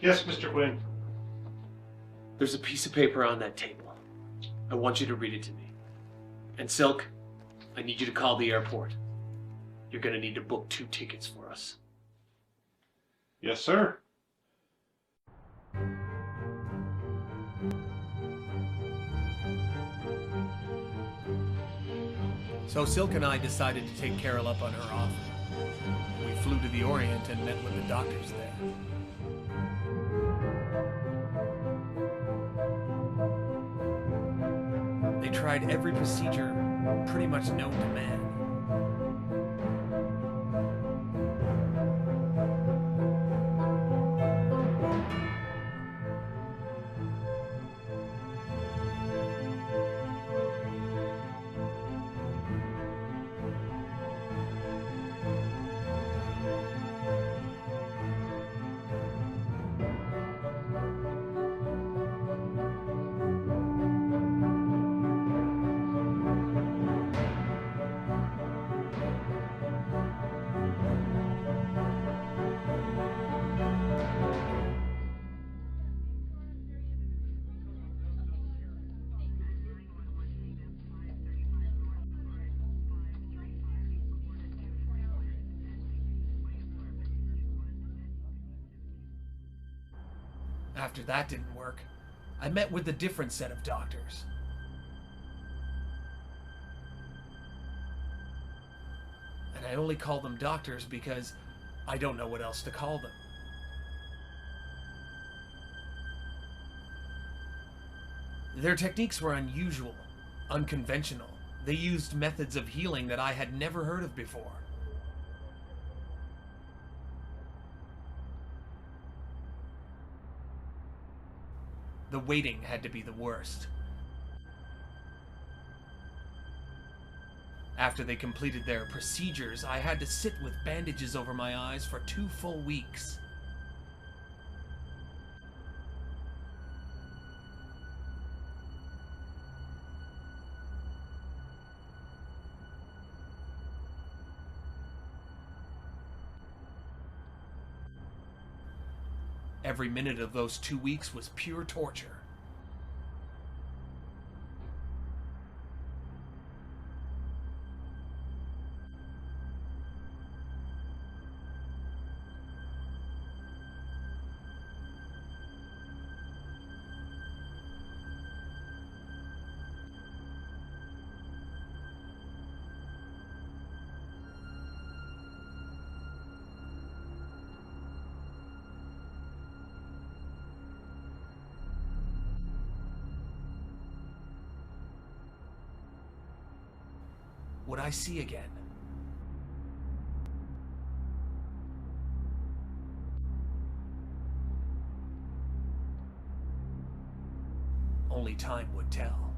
Yes, Mr. Quinn. There's a piece of paper on that table. I want you to read it to me. And Silk, I need you to call the airport. You're gonna need to book 2 tickets for us. Yes, sir. So Silk and I decided to take Carol up on her offer. We flew to the Orient and met with the doctors there. They tried every procedure pretty much known to man. After that didn't work, I met with a different set of doctors. And I only call them doctors because I don't know what else to call them. Their techniques were unusual, unconventional. They used methods of healing that I had never heard of before. The waiting had to be the worst. After they completed their procedures, I had to sit with bandages over my eyes for 2 full weeks. Every minute of those 2 weeks was pure torture. would I see again? Only time would tell.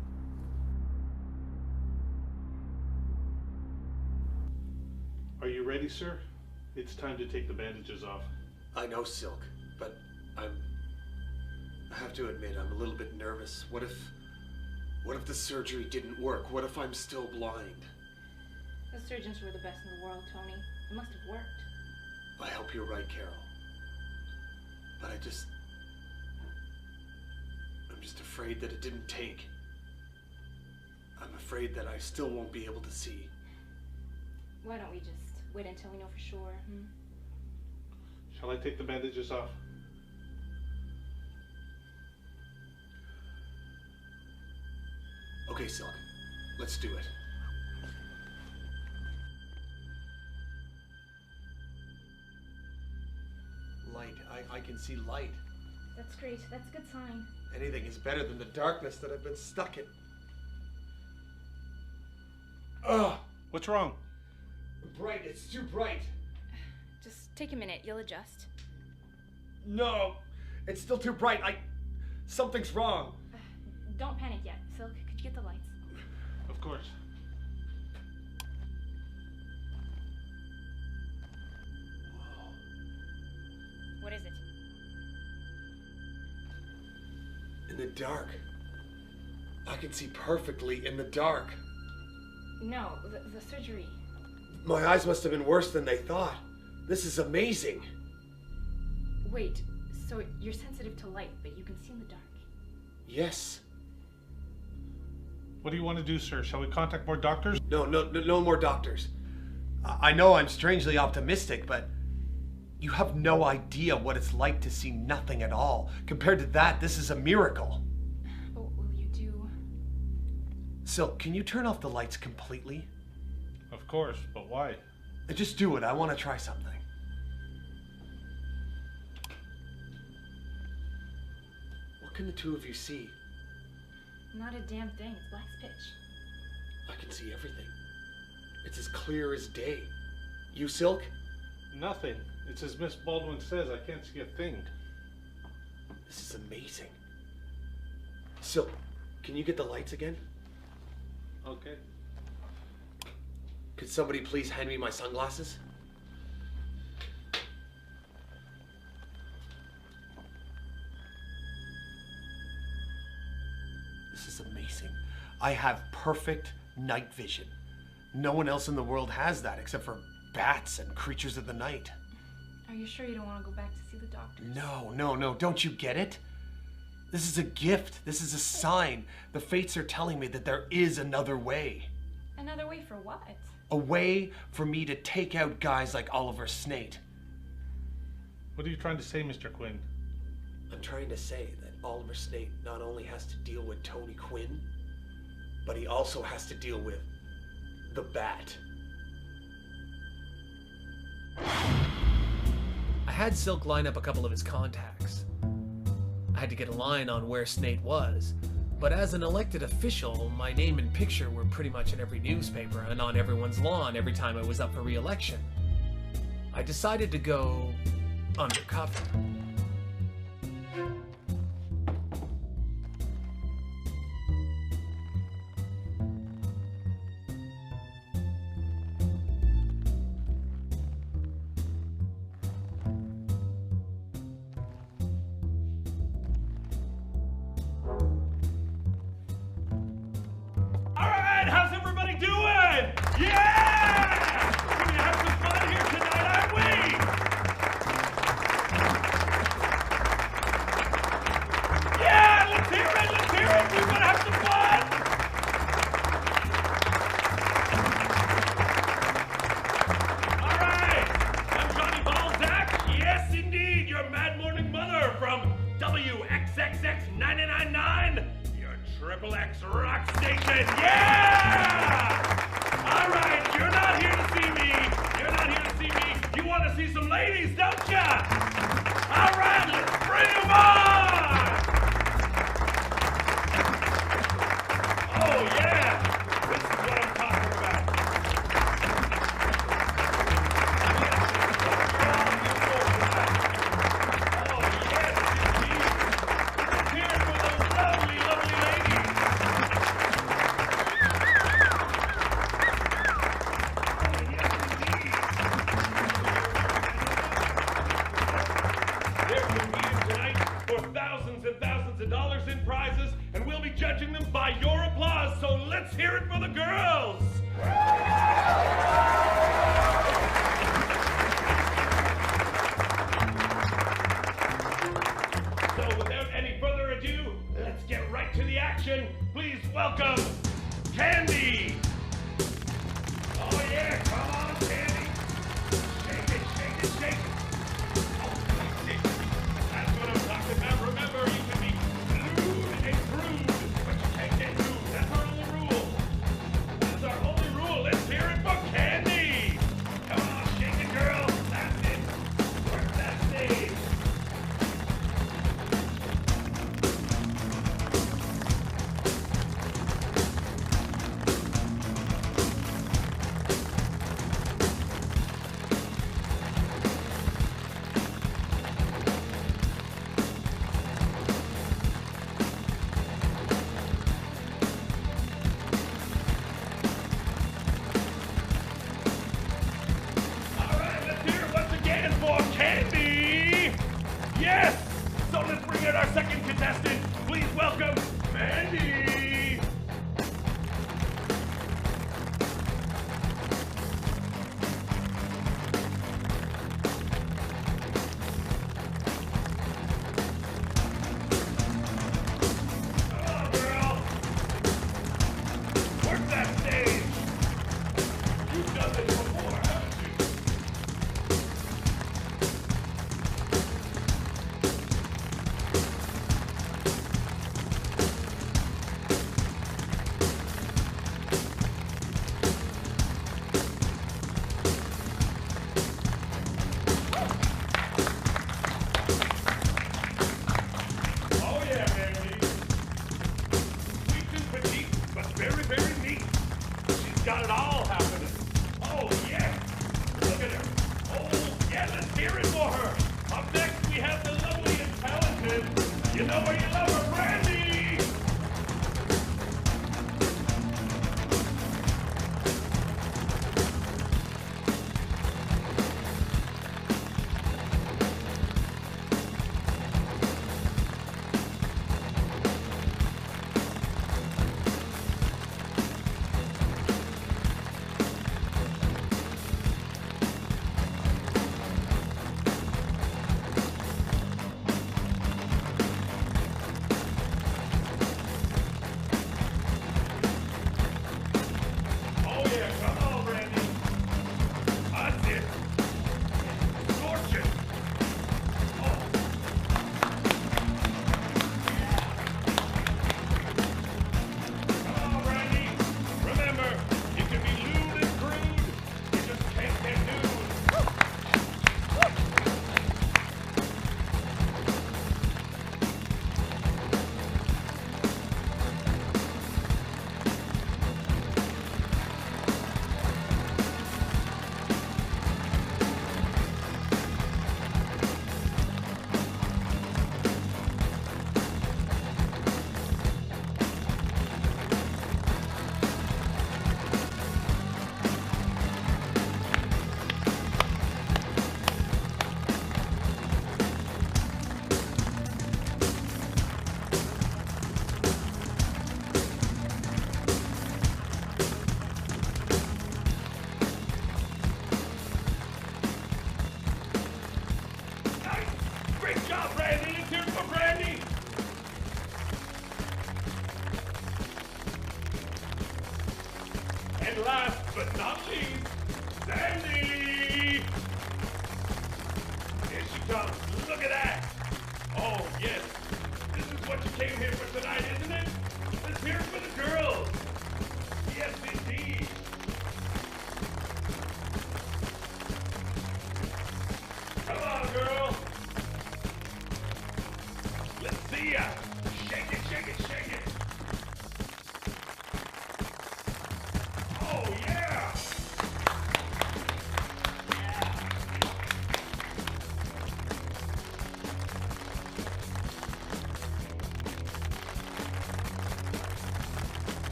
Are you ready, sir? It's time to take the bandages off. I know, Silk, but I have to admit, I'm a little bit nervous. What if the surgery didn't work? What if I'm still blind? The surgeons were the best in the world, Tony. It must have worked. I hope you're right, Carol. But I'm just afraid that it didn't take. I'm afraid that I still won't be able to see. Why don't we just wait until we know for sure, Shall I take the bandages off? Okay, Silk. Let's do it. Light. I can see light. That's great. That's a good sign. Anything is better than the darkness that I've been stuck in. Ugh! What's wrong? Bright. It's too bright. Just take a minute. You'll adjust. No! It's still too bright. Something's wrong. Don't panic yet. Silk, could you get the lights? Of course. What is it? In the dark. I can see perfectly in the dark. No, the surgery. My eyes must have been worse than they thought. This is amazing. Wait, so you're sensitive to light, but you can see in the dark? Yes. What do you want to do, sir? Shall we contact more doctors? No more doctors. I know I'm strangely optimistic, but you have no idea what it's like to see nothing at all. Compared to that, this is a miracle. But will you do? Silk, can you turn off the lights completely? Of course, but why? Just do it. I want to try something. What can the two of you see? Not a damn thing. It's black as pitch. I can see everything. It's as clear as day. You, Silk? Nothing. It's as Miss Baldwin says, I can't see a thing. This is amazing. Silk, can you get the lights again? Okay. Could somebody please hand me my sunglasses? This is amazing. I have perfect night vision. No one else in the world has that except for bats and creatures of the night. Are you sure you don't want to go back to see the doctor? No. Don't you get it? This is a gift. This is a sign. The fates are telling me that there is another way. Another way for what? A way for me to take out guys like Oliver Snate. What are you trying to say, Mr. Quinn? I'm trying to say that Oliver Snate not only has to deal with Tony Quinn, but he also has to deal with the Bat. I had Silk line up a couple of his contacts. I had to get a line on where Snate was, but as an elected official, my name and picture were pretty much in every newspaper and on everyone's lawn every time I was up for re-election. I decided to go undercover. thousands of dollars in prizes, and we'll be judging them by your applause, so let's hear it for the girls! So without any further ado, let's get right to the action. Please welcome Candy! Oh yeah, come on, Candy! Shake it, shake it, shake it! That's what I'm talking about. Remember, you can be glued and crude, but you can't get rude. That's our only rule. That's our only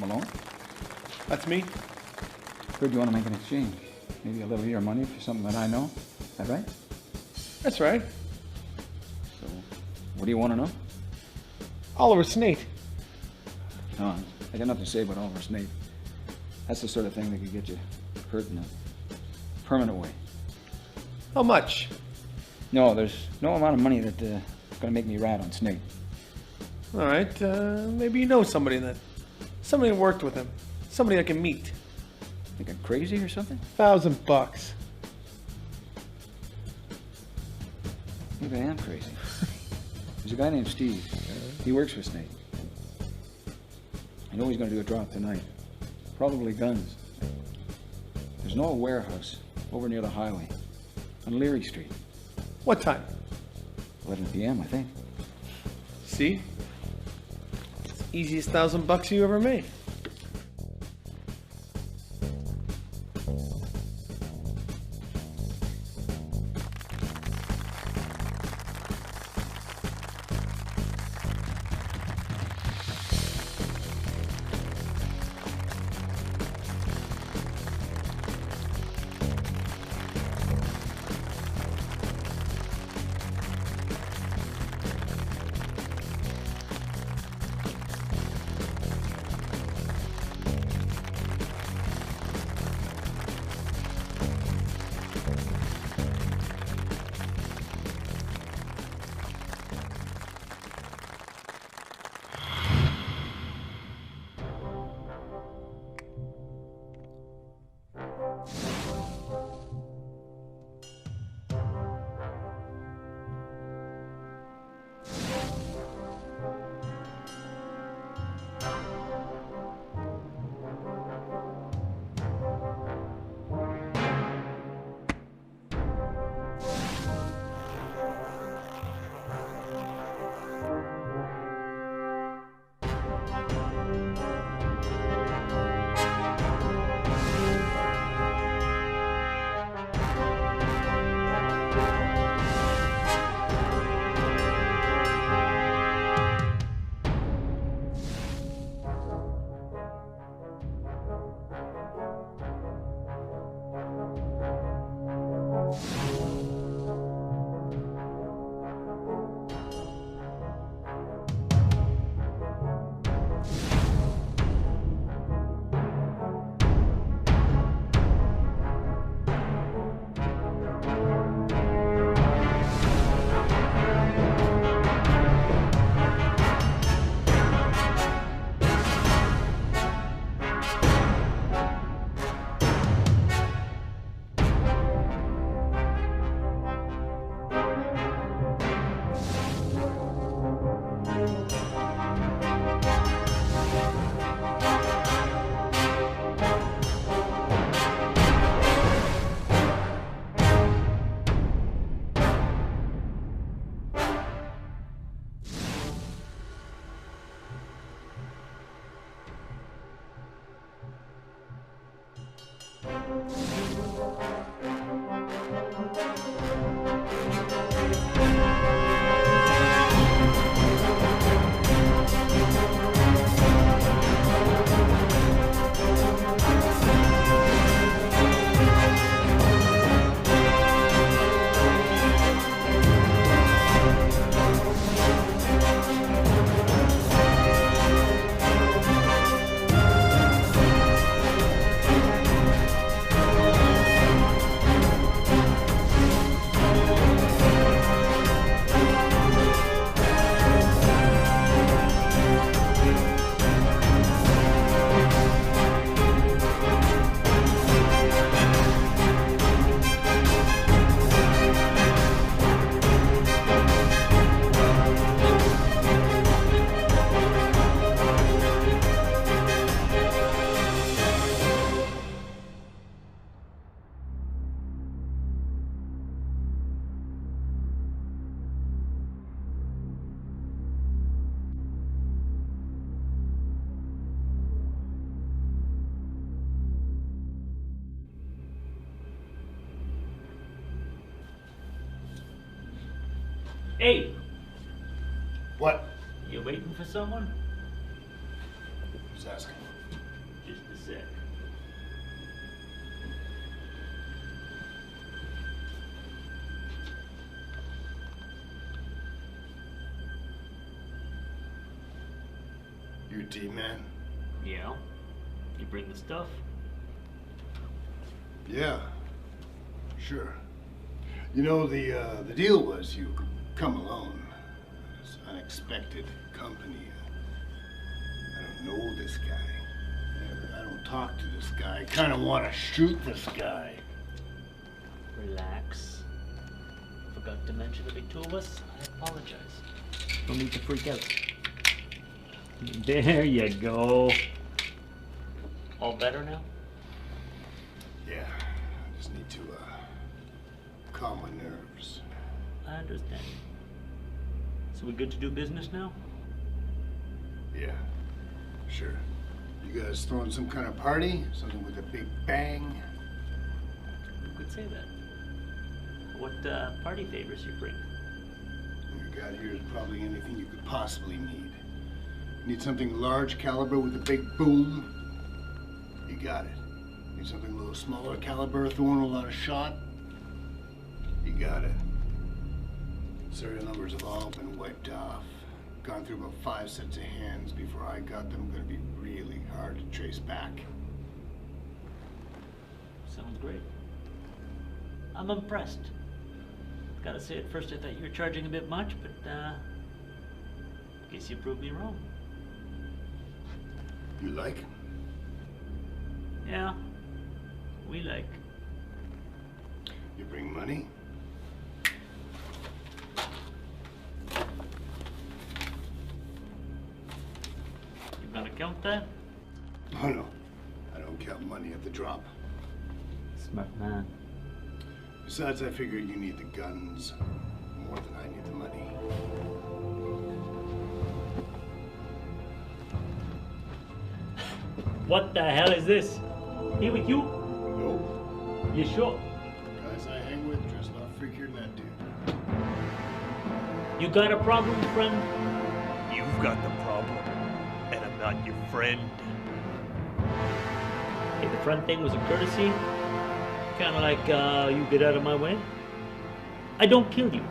Malone. That's me. Heard you want to make an exchange. Maybe a little of your money for something that I know. Is that right? That's right. So, what do you want to know? Oliver Snate. No, I got nothing to say about Oliver Snate. That's the sort of thing that could get you hurt in a permanent way. How much? No, there's no amount of money that's going to make me rat on Snate. All right, maybe you know somebody that worked with him. Somebody I can meet. Think I'm crazy or something? $1,000. Maybe I am crazy. There's a guy named Steve. He works for Snate. I know he's going to do a drop tonight. Probably guns. There's no warehouse over near the highway on Leary Street. What time? 11 p.m., I think. See? It's the easiest $1,000 you ever made. Hey! What? You waiting for someone? Who's asking? Sick. You D-man? Yeah. You bring the stuff? Yeah. Sure. You know, the deal was you come alone. It's unexpected company. I don't know this guy. I don't talk to this guy. I kind of want to shoot this guy. Relax. Forgot to mention there'll be two of us. I apologize. No need to freak out. There you go. All better now? Yeah. I just need to calm my nerves. I understand. So we good to do business now? Yeah. Sure. You guys throwing some kind of party? Something with a big bang? You could say that. What party favors you bring? What you got here is probably anything you could possibly need. Need something large caliber with a big boom? You got it. Need something a little smaller caliber, throwing a lot of shot? You got it. Serial numbers have all been wiped off. Gone through about 5 sets of hands before I got them. Gonna be really hard to trace back. Sounds great. I'm impressed. Gotta say, at first I thought you were charging a bit much, but guess you proved me wrong. You like? Yeah, we like. You bring money? You gonna count that? Oh no, I don't count money at the drop. Smart man. Besides, I figure you need the guns more than I need the money. What the hell is this? He with you? Nope. You sure? Guys I hang with dress a lot freakier than that dude. You got a problem, friend? You've got the problem, and I'm not your friend. Hey, the friend thing was a courtesy. Kind of like, you get out of my way. I don't kill you.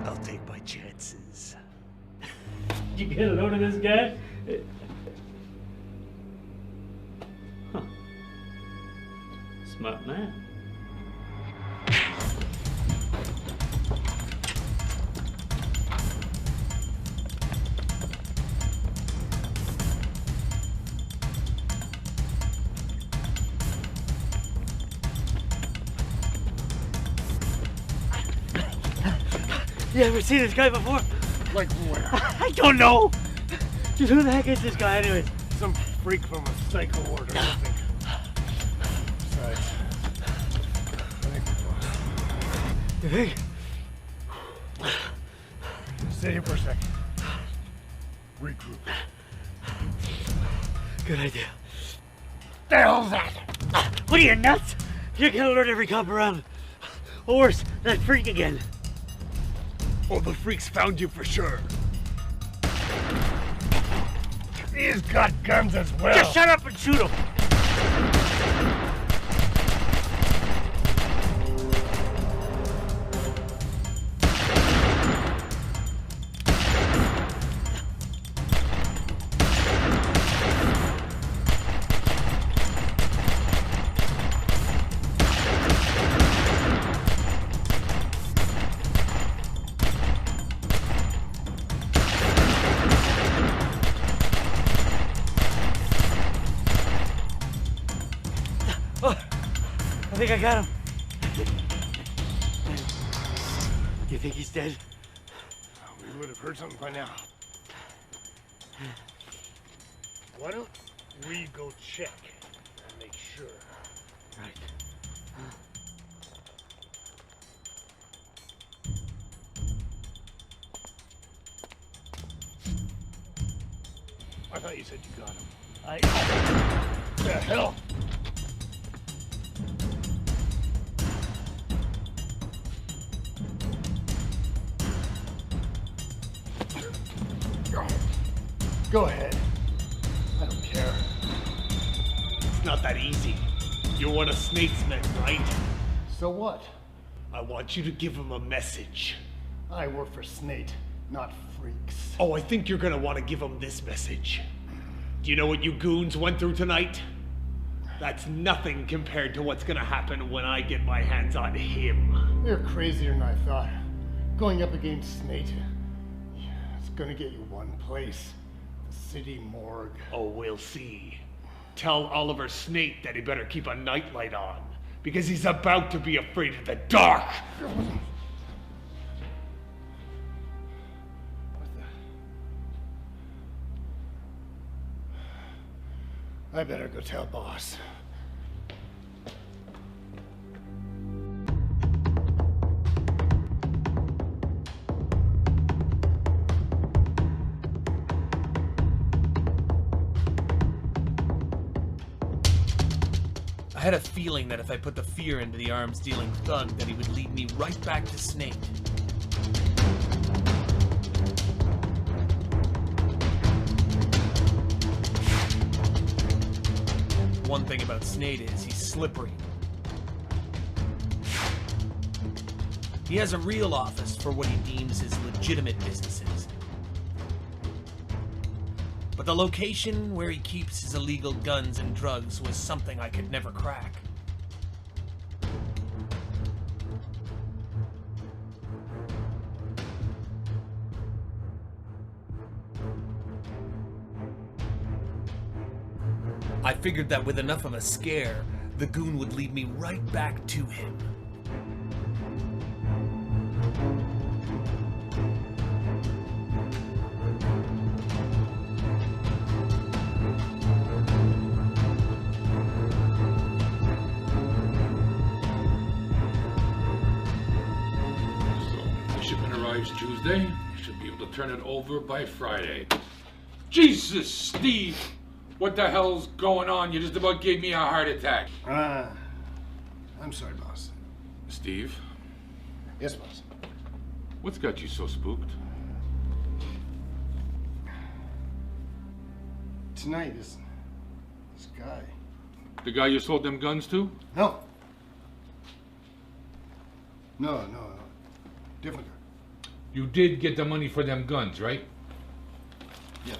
I'll take my chances. You get a load of this guy? Huh. Smart man. You ever seen this guy before? Like where? I don't know! Dude, who the heck is this guy anyways? Some freak from a psycho order, I think. Besides, I think we're close. You think? Stay here for a second. Regroup. Good idea. The hell's that? What are you, nuts? You're gonna alert every cop around. Or worse, that freak again. Oh, the freaks found you for sure. He's got guns as well. Just shut up and shoot him. I think I got him. You think he's dead? We would have heard something by now. Why don't we go check and make sure? Right. I thought you said you got him. I... The hell? Go ahead. I don't care. It's not that easy. You're one of Snake's men, right? So what? I want you to give him a message. I work for Snake, not freaks. Oh, I think you're gonna want to give him this message. Do you know what you goons went through tonight? That's nothing compared to what's gonna happen when I get my hands on him. You're crazier than I thought. Going up against Snake, it's gonna get you one place. The city morgue. Oh, we'll see. Tell Oliver Snake that he better keep a nightlight on, because he's about to be afraid of the dark. I better go tell boss. I had a feeling that if I put the fear into the arms-dealing thug, that he would lead me right back to Snake. One thing about Snake is he's slippery. He has a real office for what he deems his legitimate businesses. But the location where he keeps his illegal guns and drugs was something I could never crack. I figured that with enough of a scare, the goon would lead me right back to him. Tuesday. You should be able to turn it over by Friday. Jesus, Steve! What the hell's going on? You just about gave me a heart attack. I'm sorry, boss. Steve? Yes, boss. What's got you so spooked? Tonight, this guy. The guy you sold them guns to? No. No. Different guy. You did get the money for them guns, right? Yeah.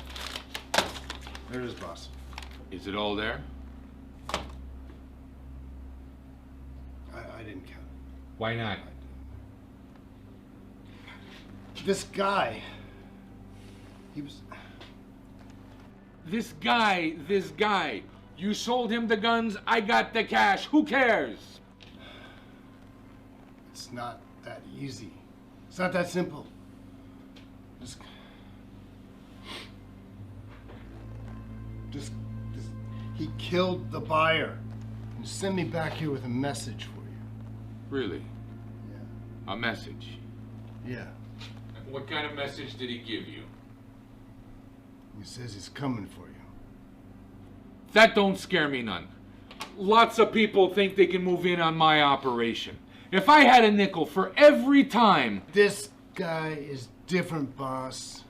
There it is, boss. Is it all there? I didn't count. Why not? This guy, he was... This guy. You sold him the guns, I got the cash. Who cares? It's not that easy. It's not that simple. He killed the buyer and sent me back here with a message for you. Really? Yeah. A message? Yeah. What kind of message did he give you? He says he's coming for you. That don't scare me none. Lots of people think they can move in on my operation. If I had a nickel for every time... This guy is different, boss.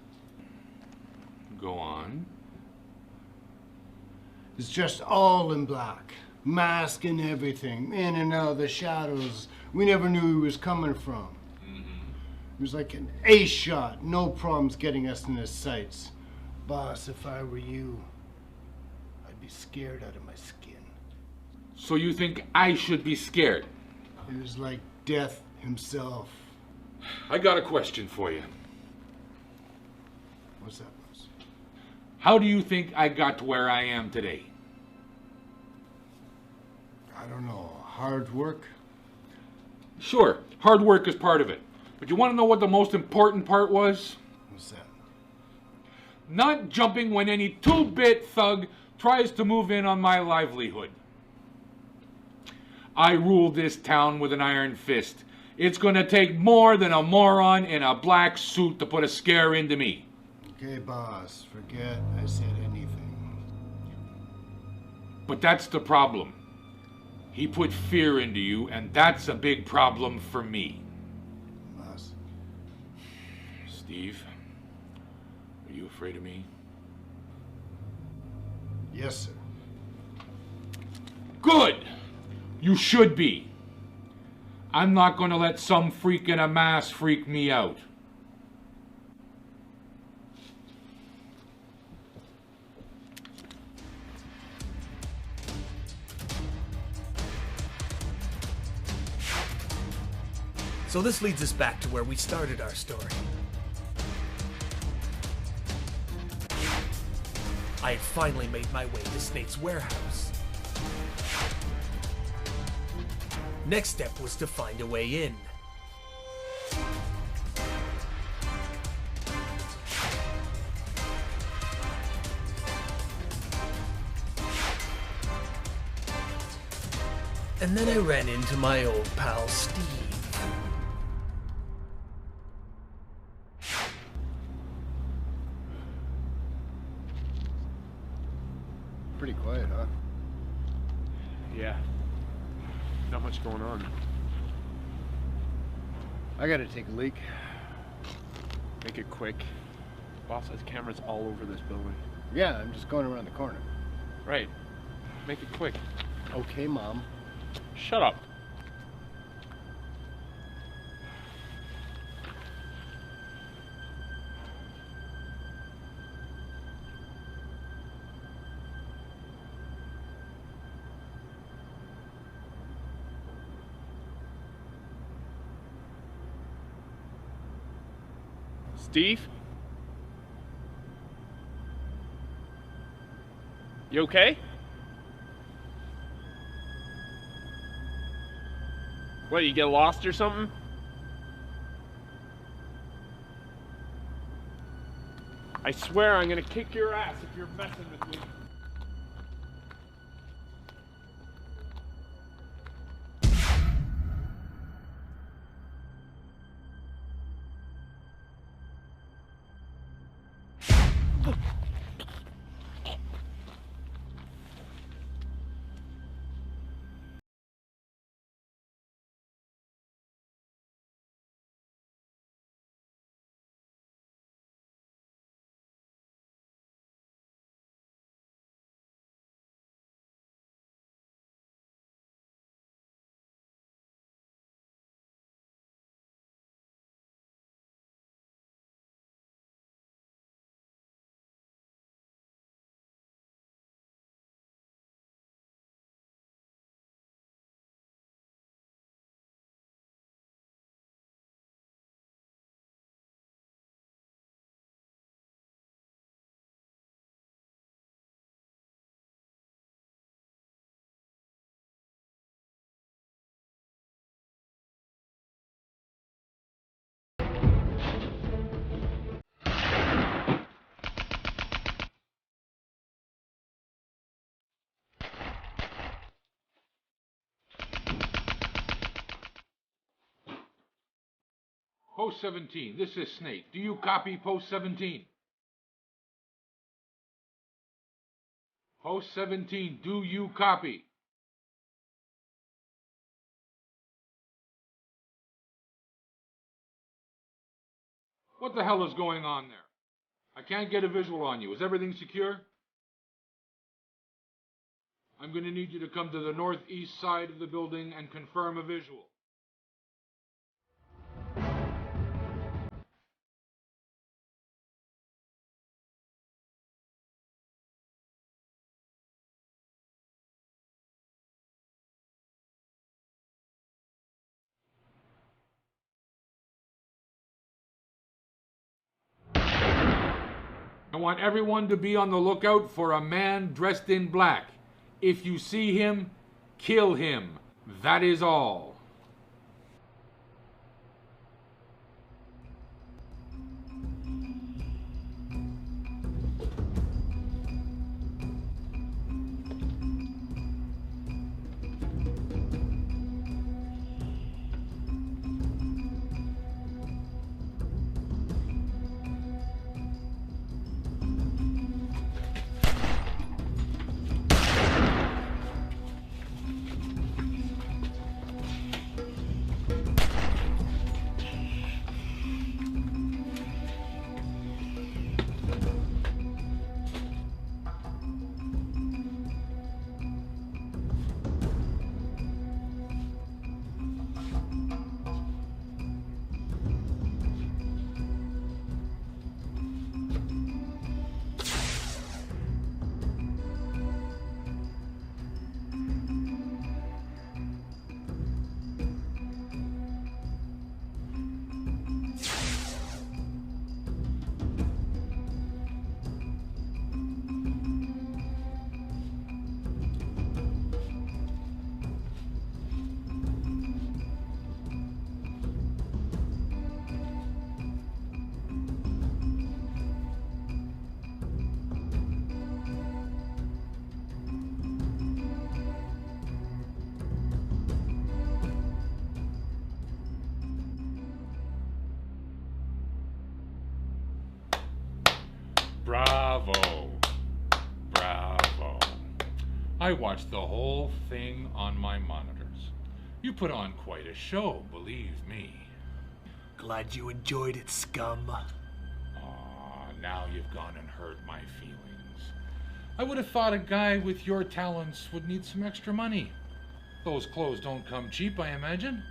Go on. It's just all in black. Mask and everything. In and out of the shadows. We never knew he was coming from. It was like an ace shot. No problems getting us in his sights. Boss, if I were you, I'd be scared out of my skin. So you think I should be scared? It was like death himself. I got a question for you. What's that, boss? How do you think I got to where I am today? I don't know. Hard work? Sure, hard work is part of it. But you want to know what the most important part was? What's that? Not jumping when any two-bit thug tries to move in on my livelihood. I rule this town with an iron fist. It's gonna take more than a moron in a black suit to put a scare into me. Okay, boss. Forget I said anything. But that's the problem. He put fear into you, and that's a big problem for me. Boss. Steve, are you afraid of me? Yes, sir. Good. You should be. I'm not going to let some freak in a mask freak me out. So this leads us back to where we started our story. I had finally made my way to Snape's warehouse. Next step was to find a way in. And then I ran into my old pal Steve. Pretty quiet, huh? Yeah. Not much going on. I gotta take a leak. Make it quick. Boss has cameras all over this building. Yeah, I'm just going around the corner. Right. Make it quick. Okay, Mom. Shut up. Steve? You okay? What, you get lost or something? I swear I'm gonna kick your ass if you're messing with me. Post 17, this is Snape. Do you copy Post 17? Post 17, do you copy? What the hell is going on there? I can't get a visual on you. Is everything secure? I'm going to need you to come to the northeast side of the building and confirm a visual. I want everyone to be on the lookout for a man dressed in black. If you see him, kill him. That is all. Bravo. Bravo. I watched the whole thing on my monitors. You put on quite a show, believe me. Glad you enjoyed it, scum. Aw, now you've gone and hurt my feelings. I would have thought a guy with your talents would need some extra money. Those clothes don't come cheap, I imagine.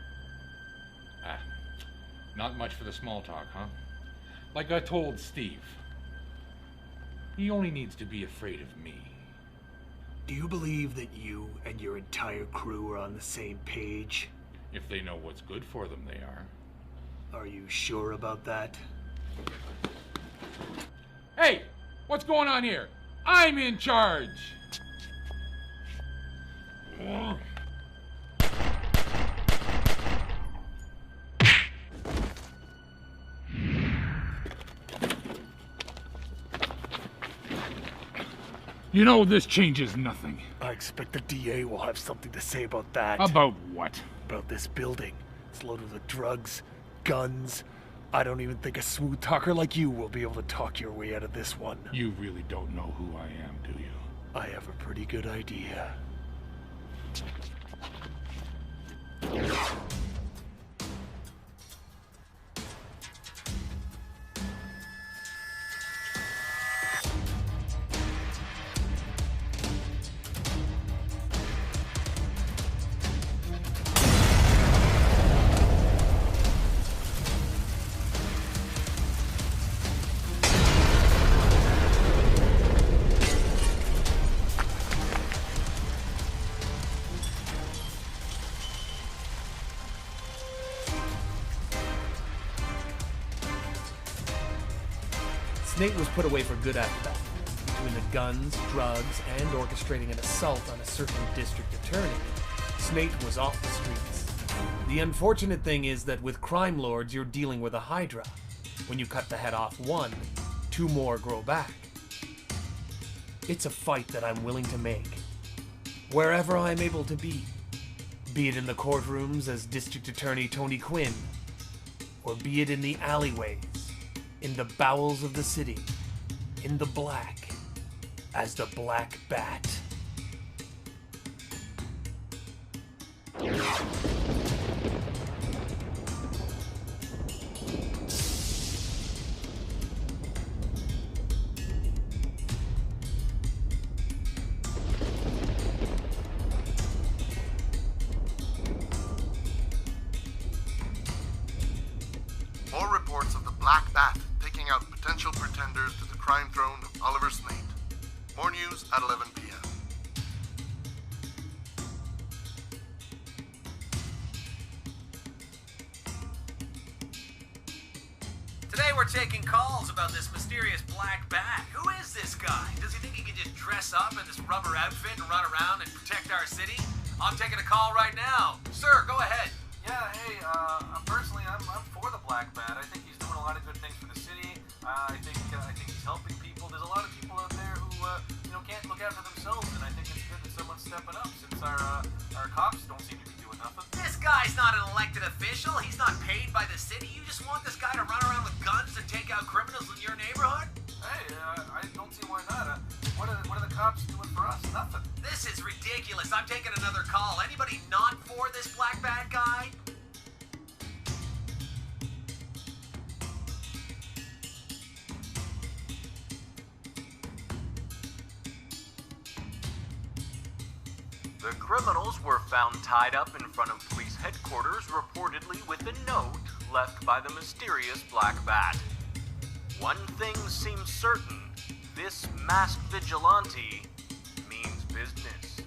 Not much for the small talk, huh? Like I told Steve, he only needs to be afraid of me. Do you believe that you and your entire crew are on the same page? If they know what's good for them, they are. Are you sure about that? Hey, what's going on here? I'm in charge! You know, this changes nothing. I expect the DA will have something to say about that. About what? About this building. It's loaded with drugs, guns. I don't even think a smooth talker like you will be able to talk your way out of this one. You really don't know who I am, do you? I have a pretty good idea. Snate was put away for good after that. Between the guns, drugs, and orchestrating an assault on a certain district attorney, Snate was off the streets. The unfortunate thing is that with crime lords, you're dealing with a hydra. When you cut the head off one, two more grow back. It's a fight that I'm willing to make. Wherever I'm able to be it in the courtrooms as District Attorney Tony Quinn, or be it in the alleyways, in the bowels of the city, in the black, as the Black Bat. More reports of the Black Bat picking out potential pretenders to the crime throne of Oliver Snate. More news at 11 p.m. Today we're taking calls about this mysterious Black Bat. Who is this guy? Does he think he can just dress up in this rubber outfit and run around and protect our city? I'm taking a call right now. Sir, go ahead. Yeah, hey, personally, I'm for the Black Bat. I think he's doing a lot of good things for the city. I think he's helping people. There's a lot of people out there who, can't look after themselves, and I think it's good that someone's stepping up since our cops don't seem to be doing nothing. This guy's not an elected official. He's not paid by the city. You just want this guy to run around with guns and take out criminals in your neighborhood? Hey, I don't see why not. What are the cops doing for us? Nothing. This is ridiculous. I'm taking another call. Anybody not for this Black Bat guy? The criminals were found tied up in front of police headquarters, reportedly with a note left by the mysterious Black Bat. One thing seems certain: this masked vigilante means business.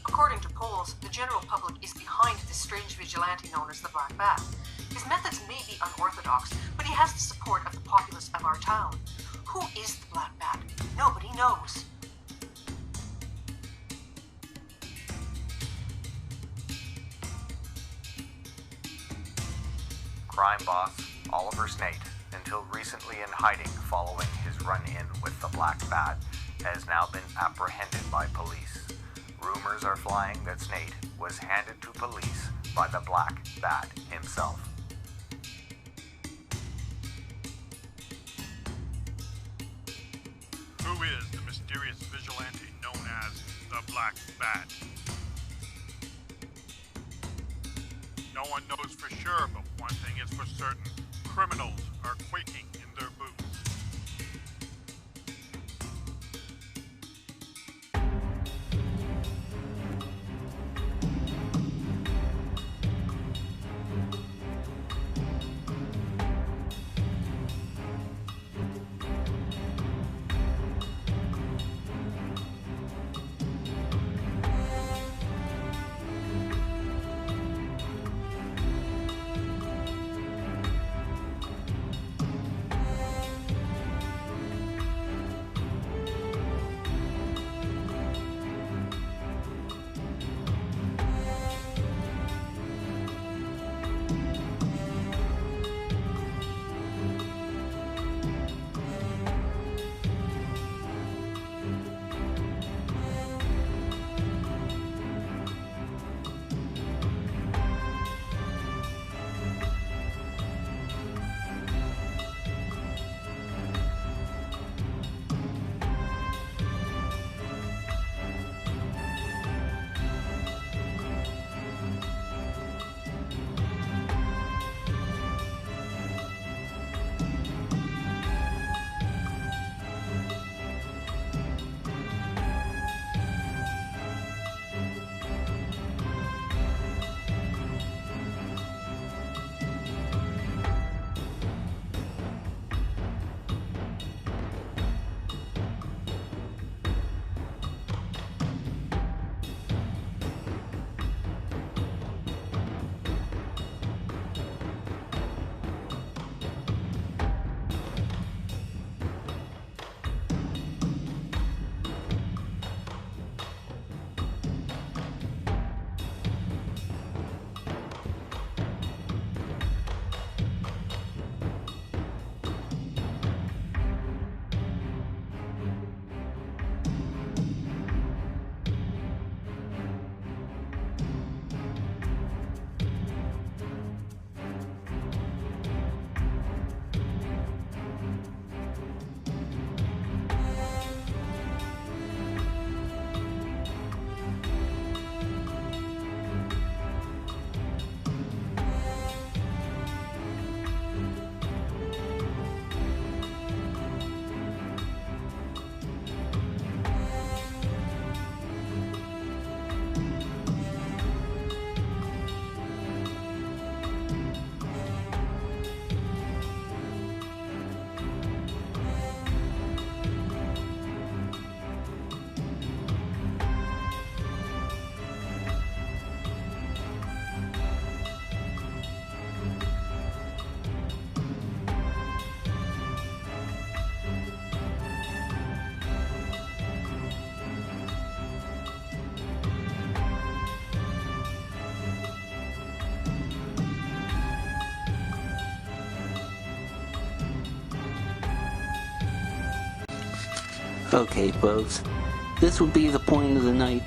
According to polls, the general public is behind this strange vigilante known as the Black Bat. His methods may be unorthodox, but he has the support of the populace of our town. Who is the Black Bat? Nobody knows. Crime boss Oliver Snate, until recently in hiding following his run-in with the Black Bat, has now been apprehended by police. Rumors are flying that Snate was handed to police by the Black Bat himself. Who is the mysterious vigilante known as the Black Bat? No one knows for sure, but one thing is for certain. Criminals are quaking in their boots. Okay, folks, this would be the point of the night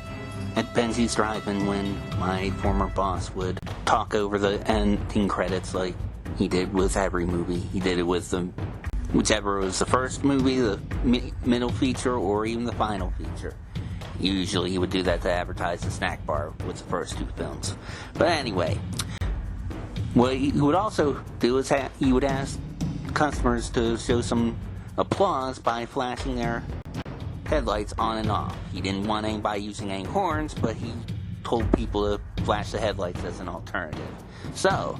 at Benzie's Drive-In when my former boss would talk over the ending credits like he did with every movie. He did it with whichever was the first movie, the middle feature, or even the final feature. Usually he would do that to advertise the snack bar with the first two films. But anyway, what he would also do is he would ask customers to show some applause by flashing their headlights on and off. He didn't want anybody using any horns, but he told people to flash the headlights as an alternative. So,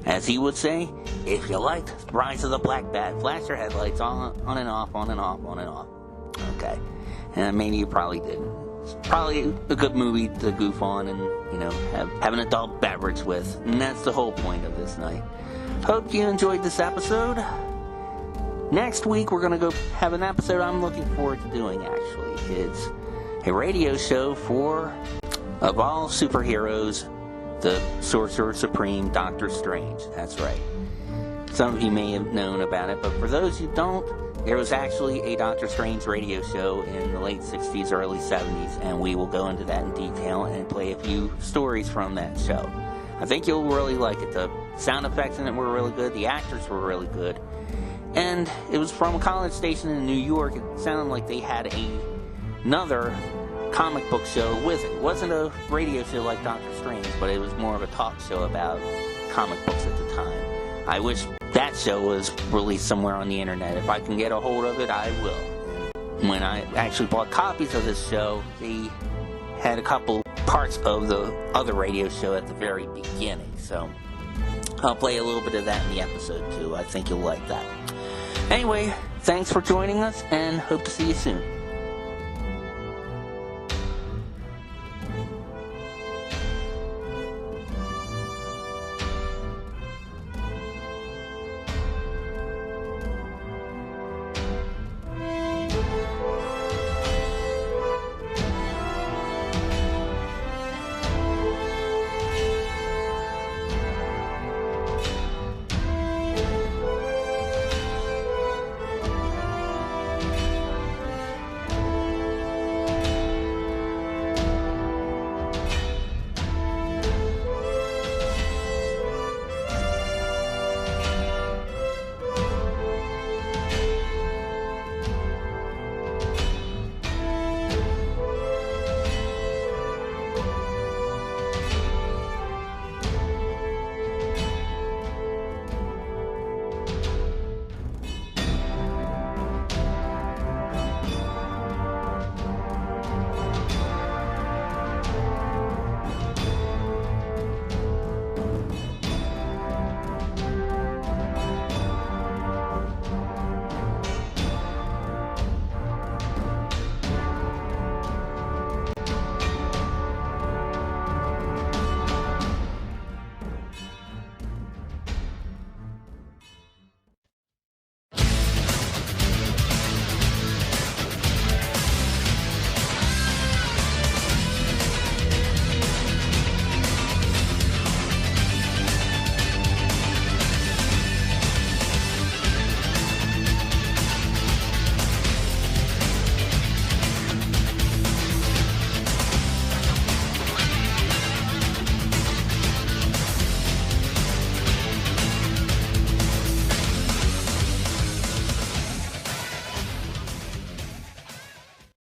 as he would say, if you liked Rise of the Black Bat, flash your headlights on and off, on and off, on and off. Okay. And maybe you probably did. It's probably a good movie to goof on and, have an adult beverage with. And that's the whole point of this night. Hope you enjoyed this episode. Next week, we're going to go have an episode I'm looking forward to doing, actually. It's a radio show for, of all superheroes, the Sorcerer Supreme, Doctor Strange. That's right. Some of you may have known about it, but for those who don't, there was actually a Doctor Strange radio show in the late 60s, early 70s, and we will go into that in detail and play a few stories from that show. I think you'll really like it. The sound effects in it were really good. The actors were really good. And it was from a college station in New York. It sounded like they had another comic book show with it. It wasn't a radio show like Doctor Strange, but it was more of a talk show about comic books at the time. I wish that show was released somewhere on the internet. If I can get a hold of it, I will. When I actually bought copies of this show, they had a couple parts of the other radio show at the very beginning, so I'll play a little bit of that in the episode too. I think you'll like that. Anyway, thanks for joining us, and hope to see you soon.